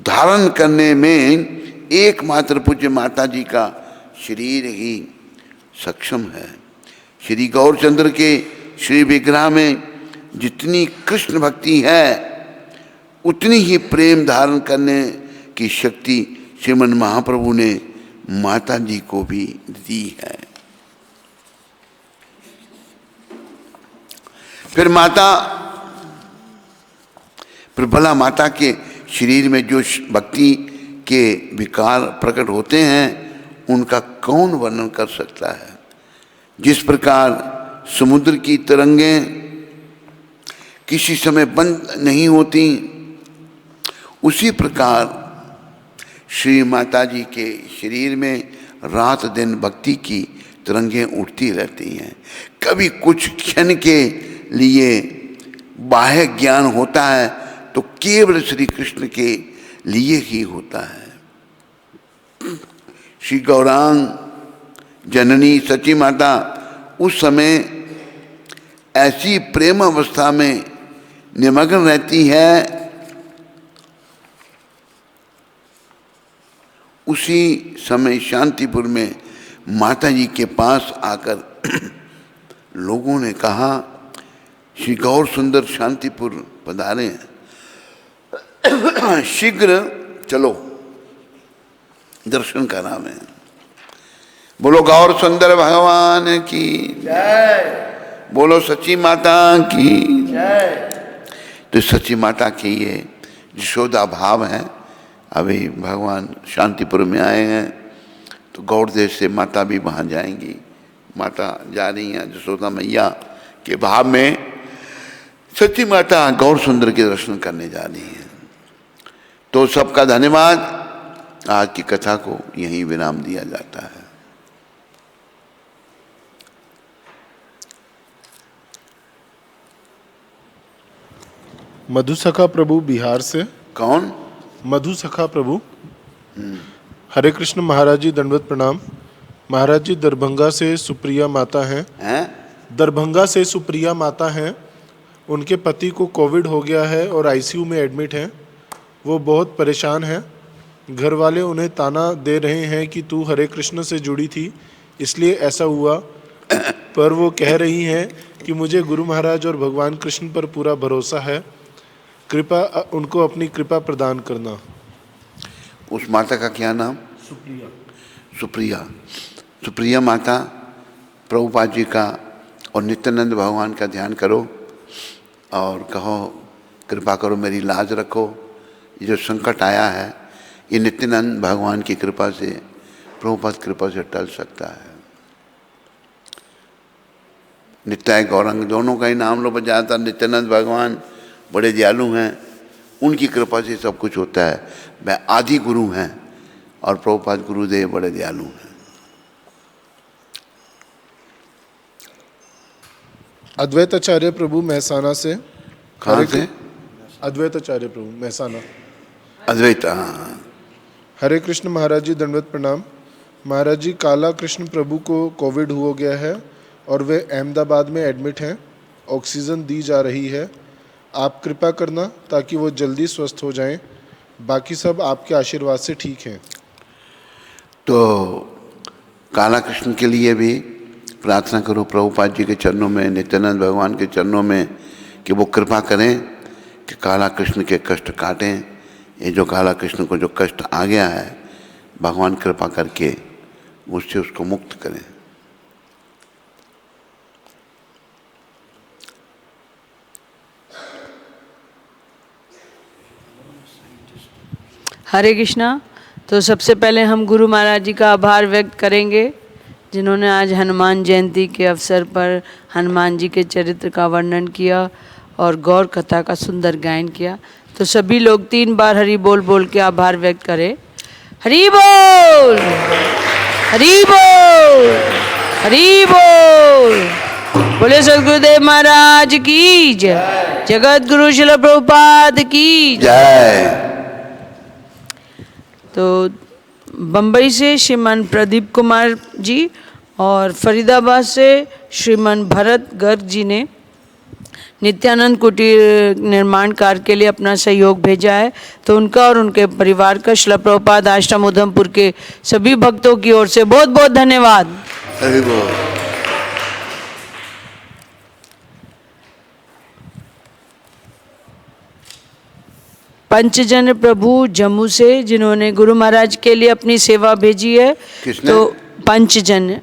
धारण करने में एकमात्र पूज्य माता जी का शरीर ही सक्षम है। श्री गौरचंद्र के श्री विग्रह में जितनी कृष्ण भक्ति है, उतनी ही प्रेम धारण करने की शक्ति श्रीमन महाप्रभु ने माता जी को भी दी है। फिर भला माता के शरीर में जो भक्ति के विकार प्रकट होते हैं, उनका कौन वर्णन कर सकता है। जिस प्रकार समुद्र की तरंगें किसी समय बंद नहीं होती, उसी प्रकार श्री माता जी के शरीर में रात दिन भक्ति की तरंगें उठती रहती हैं। कभी कुछ क्षण के लिए बाह्य ज्ञान होता है तो केवल श्री कृष्ण के लिए ही होता है। श्री गौरांग जननी सची माता उस समय ऐसी प्रेम अवस्था में निमग्न रहती है, उसी समय शांतिपुर में माता जी के पास आकर लोगों ने कहा, श्री गौर सुंदर शांतिपुर पधारे हैं, शीघ्र चलो दर्शन करावे। बोलो गौर सुंदर भगवान की जय, बोलो सच्ची माता की जय। तो सच्ची माता की ये यशोदा भाव है। अभी भगवान शांतिपुर में आए हैं तो गौर देश से माता भी वहाँ जाएंगी। माता जा रही हैं यशोदा मैया के भाव में, सच्ची माता गौर सुंदर के दर्शन करने जा रही हैं। तो सबका धन्यवाद। आज की कथा को यहीं विराम दिया जाता है।
मधुसखा प्रभु बिहार से।
कौन?
मधुसखा प्रभु। हरे कृष्ण महाराज जी, दंडवत प्रणाम। महाराज जी दरभंगा से सुप्रिया माता हैं। दरभंगा से सुप्रिया माता हैं। उनके पति को कोविड हो गया है और आईसीयू में एडमिट हैं। वो बहुत परेशान हैं। घर वाले उन्हें ताना दे रहे हैं कि तू हरे कृष्ण से जुड़ी थी इसलिए ऐसा हुआ, पर वो कह रही हैं कि मुझे गुरु महाराज और भगवान कृष्ण पर पूरा भरोसा है। कृपा उनको अपनी कृपा प्रदान करना।
उस माता का क्या नाम?
सुप्रिया।
सुप्रिया। सुप्रिया माता प्रभुपाद जी का और नित्यानंद भगवान का ध्यान करो और कहो कृपा करो, मेरी लाज रखो। ये जो संकट आया है ये नित्यानंद भगवान की कृपा से, प्रभुपाद कृपा से टल सकता है। नित्याय गौरंग दोनों का ही नाम लो, ज़्यादातर नित्यानंद भगवान बड़े दयालु हैं, उनकी कृपा से सब कुछ होता है। वह आदि गुरु हैं और प्रभुपाद गुरुदेव बड़े दयालु हैं।
अद्वैत आचार्य प्रभु महसाना से।
कहाँ से?
अद्वैताचार्य प्रभु, महसाना।
अद्वैत, हाँ।
हरे कृष्ण महाराज जी, दंडवत प्रणाम। महाराज जी, काला कृष्ण प्रभु को कोविड हो गया है और वे अहमदाबाद में एडमिट हैं। ऑक्सीजन दी जा रही है। आप कृपा करना ताकि वो जल्दी स्वस्थ हो जाएं। बाकी सब आपके आशीर्वाद से ठीक हैं।
तो काला कृष्ण के लिए भी प्रार्थना करो प्रभुपाद जी के चरणों में, नित्यानंद भगवान के चरणों में, कि वो कृपा करें कि काला कृष्ण के कष्ट काटें। ये जो काला कृष्ण को जो कष्ट आ गया है, भगवान कृपा करके उससे उसको मुक्त करें।
हरे कृष्णा। तो सबसे पहले हम गुरु महाराज जी का आभार व्यक्त करेंगे, जिन्होंने आज हनुमान जयंती के अवसर पर हनुमान जी के चरित्र का वर्णन किया और गौर कथा का सुंदर गायन किया। तो सभी लोग 3 बार हरि बोल बोल के आभार व्यक्त करें। हरि बोल, हरि बोल, हरि बोल। बोले सद्गुरुदेव महाराज की जय, जगत गुरु श्रील प्रभुपाद की
जय।
तो बम्बई से श्रीमान प्रदीप कुमार जी और फरीदाबाद से श्रीमान भरत गर्ग जी ने नित्यानंद कुटीर निर्माण कार्य के लिए अपना सहयोग भेजा है। तो उनका और उनके परिवार का श्रील प्रभुपाद आश्रम उधमपुर के सभी भक्तों की ओर से बहुत बहुत धन्यवाद।
हरि बोल।
पंचजन प्रभु जम्मू से, जिन्होंने गुरु महाराज के लिए अपनी सेवा भेजी है।
किसने?
तो पंचजन,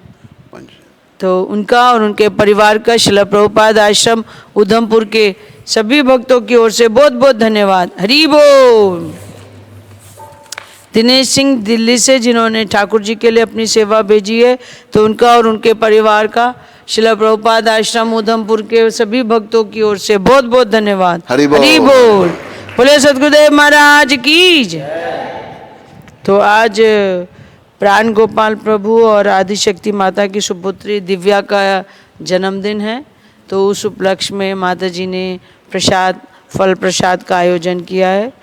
तो उनका और उनके परिवार का श्रील प्रभुपाद आश्रम उधमपुर के सभी भक्तों की ओर से बहुत बहुत धन्यवाद। हरि बोल। दिनेश सिंह दिल्ली से, जिन्होंने ठाकुर जी के लिए अपनी सेवा भेजी है। तो उनका और उनके परिवार का श्रील प्रभुपाद आश्रम उधमपुर के सभी भक्तों की ओर से बहुत बहुत धन्यवाद।
हरि बोल।
हरि बोल। बोले सद्गुरुदेव महाराज की जय। तो आज प्राण गोपाल प्रभु और आदिशक्ति माता की सुपुत्री दिव्या का जन्मदिन है। तो उस उपलक्ष्य में माता जी ने प्रसाद, फल प्रसाद का आयोजन किया है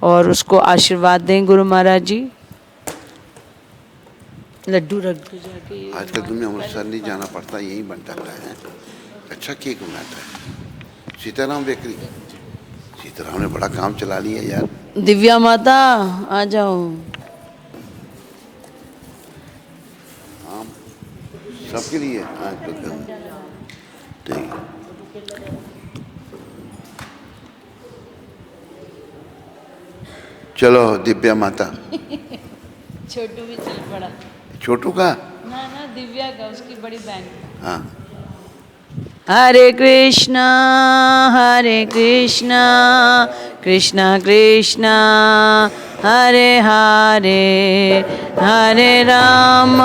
और उसको आशीर्वाद दें गुरु महाराज जी। लड्डू रख दो जाके।
आजकल तुम्हें अमृतसर नहीं जाना पड़ता, यही बनता है। अच्छा केक बनाता है सीताराम बेकरी। सीताराम ने बड़ा काम चला लिया यार।
दिव्या माता आ जाओ।
सबके लिए। हाँ, ठीक। चलो दिव्या माता।
छोटू भी चल पड़ा।
छोटू का?
ना दिव्या का, उसकी बड़ी बहन।
हाँ।
हरे कृष्णा कृष्णा कृष्णा हरे हरे, हरे राम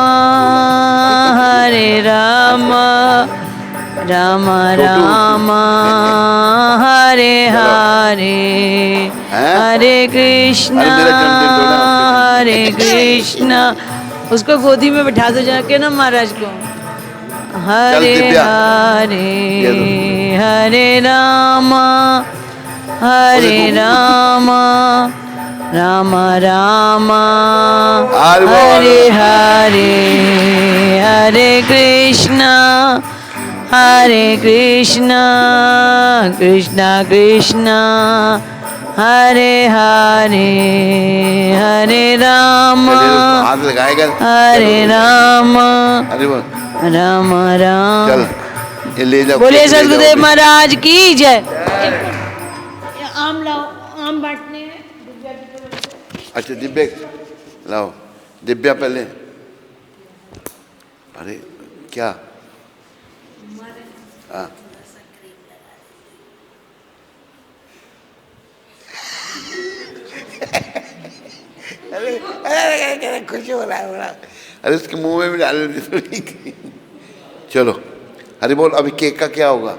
राम राम हरे हरे, हरे कृष्णा हरे कृष्णा। उसको गोदी में बैठा दो जाके ना महाराज को। हरे हरे, हरे राम राम राम हरे हरे, हरे कृष्णा कृष्णा कृष्णा हरे हरे, हरे राम
हाथ लगाएगा।
हरे राम राम राम।
चल ये ले जाओ।
बोले सद्गुरुदेव महाराज की जय। आम लाओ, आम बांटने हैं।
अच्छा दिव्या लाओ, दिव्या पहले। अरे क्या? हाँ अरे खुश हो रहा है बड़ा। अरे उसके मुंह में भी डाल देती थोड़ी। चलो अरे बोल, अभी केक का क्या होगा?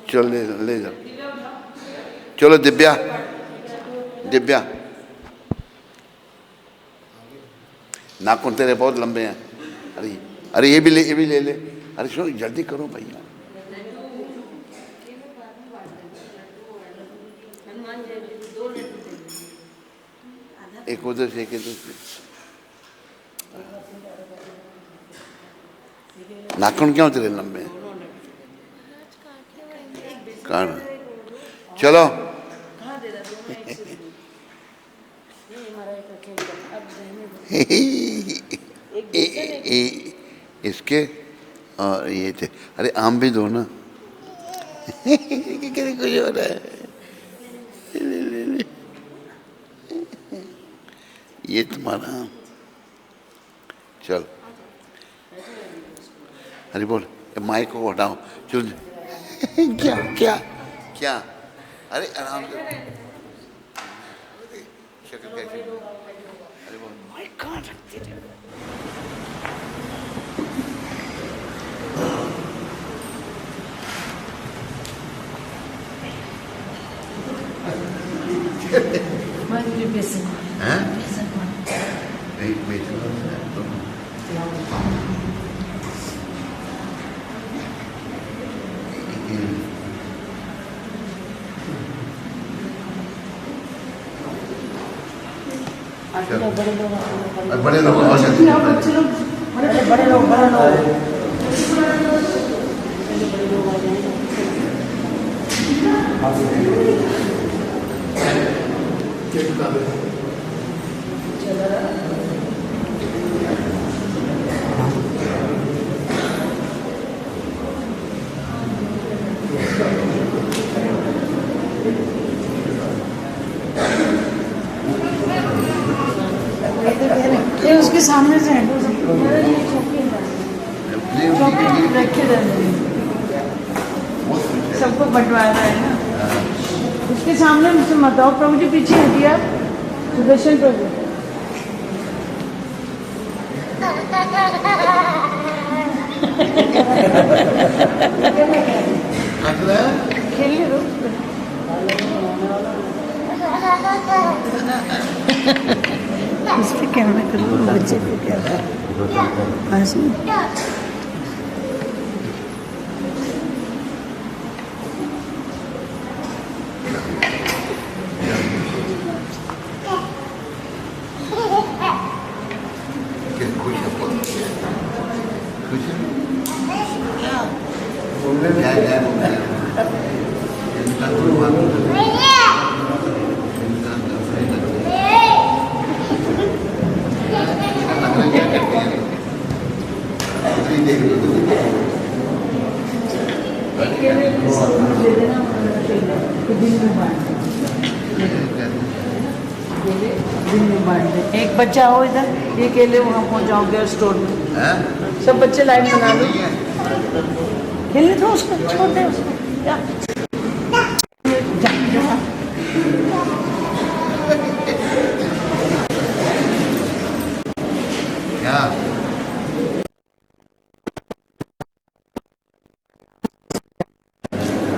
चलो ले जाओ। चलो दिव्या, दिव्या नाखून तेरे बहुत लंबे हैं। अरे ये भी ले। अरे सुनो जल्दी करो भैया। एक उधर से एक इधर से। नाखून क्यों तेरे लंबे हैं? काट। चलो इसके और ये थे। अरे आम भी दो ना। कुछ हो रहा है। ये तुम्हारा आम। चल अरे बोल माइक को हटाओ। चल क्या क्या क्या? अरे आराम से शक्ल कैसी? अरे बोल माइक कहाँ रखती है? हैं? नहीं बेचना है तो बड़े लोग और
बड़े लोग ये उसके सामने से सबको बंटवाया है ना। उसके सामने मुझसे मत आओ प्रभु जी, पीछे हटिए सुदर्शन प्रभु। खेलिए दो इस पे कैमरा करो, बच्चे पे कैमरा। एक बच्चा हो इधर, ये केले वहाँ पहुँचाओगे स्टोर में। सब बच्चे लाइन बना लो, खेलने दो उसको, छोड़ दे उसको।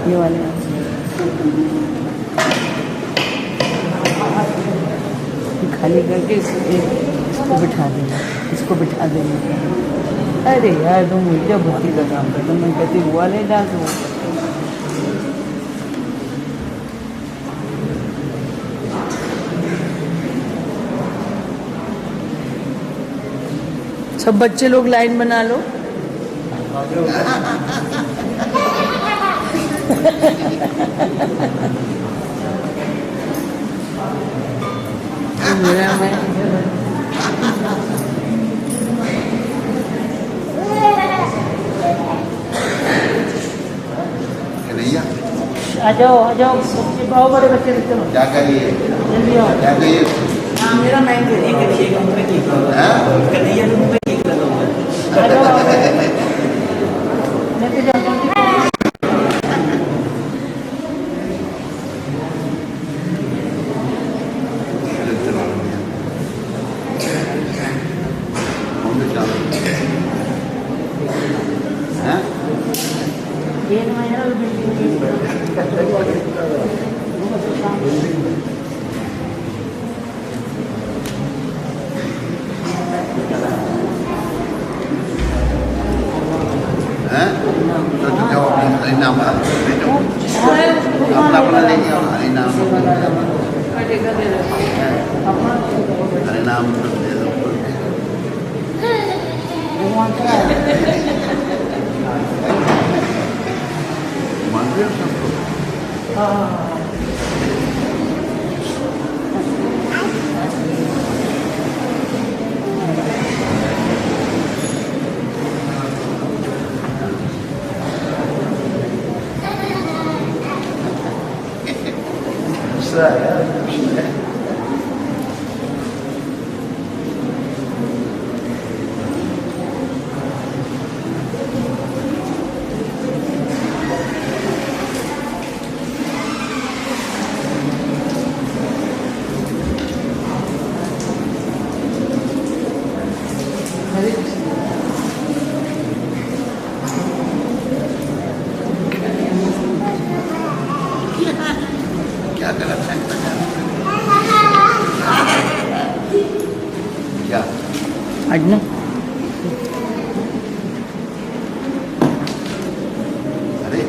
ये वाले खाली करके इसको बिठा देना, इसको बिठा देना। अरे यार तुम उल्टा भर्ती का काम कर दो। मैं कहती हुआ ले डाल दो। सब बच्चे लोग लाइन बना लो। मेरा मैं आ जाओ बहुत बड़े बच्चे दिखते हो।
क्या करिए?
जल्दी आओ।
क्या करिए?
हाँ मेरा मैं करिएगा उनमें ठीक कन्हैया में ठीक लगा। आ जाओ मैं तो जाता हूँ।
इनाम अपना अपना ले लिया इनाम।
टेका दे रहा
हरे नाम दे दो। मान रहे हो सबको? दूसरा है क्या गलत है? क्या
अडना
अरे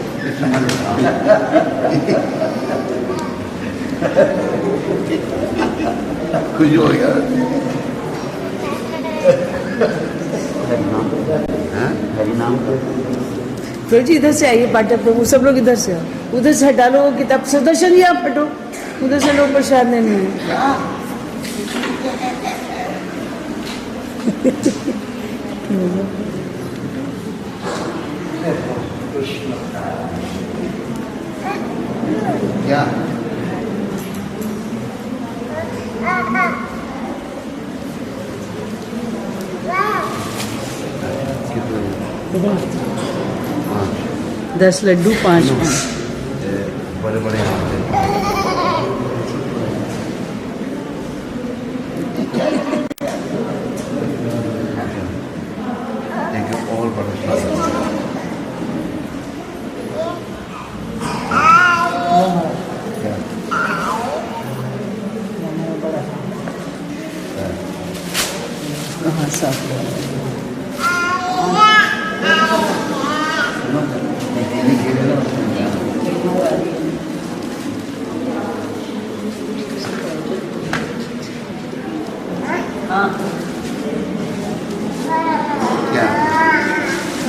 कुछ हो गया।
प्रभु जी इधर से आइए, पाटा प्रभु सब लोग इधर से आओ, उधर से हटा लो वो किताब, सुदर्शन जी आप हटो, उधर से लोग प्रसाद लेने हैं।
क्या कितने?
10 लड्डू 5
बड़े बड़े हाथ हैं। एक और बड़ा स्वागत है। क्या?
हाँ साफ
क्या?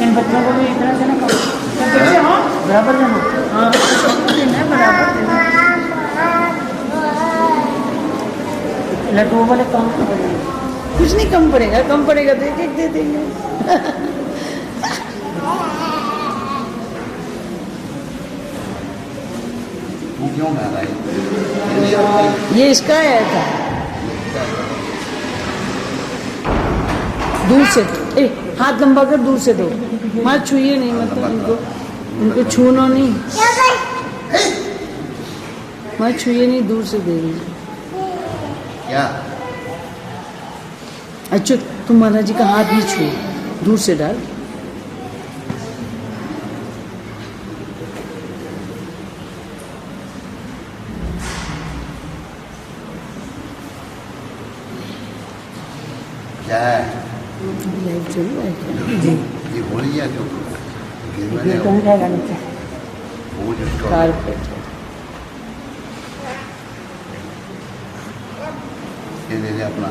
इन बच्चों को भी इतना देना बराबर देना, हाँ सबको देना है बराबर देना। लड्डुओं वाले कम पड़ेगा, कुछ नहीं कम पड़ेगा, कम पड़ेगा तो एक एक दे देंगे।
तू क्यों गा रहा है?
ये इसका आया था, दूर से ए हाथ लंबा कर दूर से दो, मत छूइए नहीं, मतलब इनको छूना नहीं, मत छूइए नहीं, दूर से दे दीजिए।
क्या?
अच्छा तुम महाराज जी का हाथ भी छू, दूर से डाल।
क्या है?
लाइव चल रहा है क्या? जी
ये हो रही है क्यों?
ये कौन जाएगा नीचे?
वो जिसका
कारपेट
ये ले ले अपना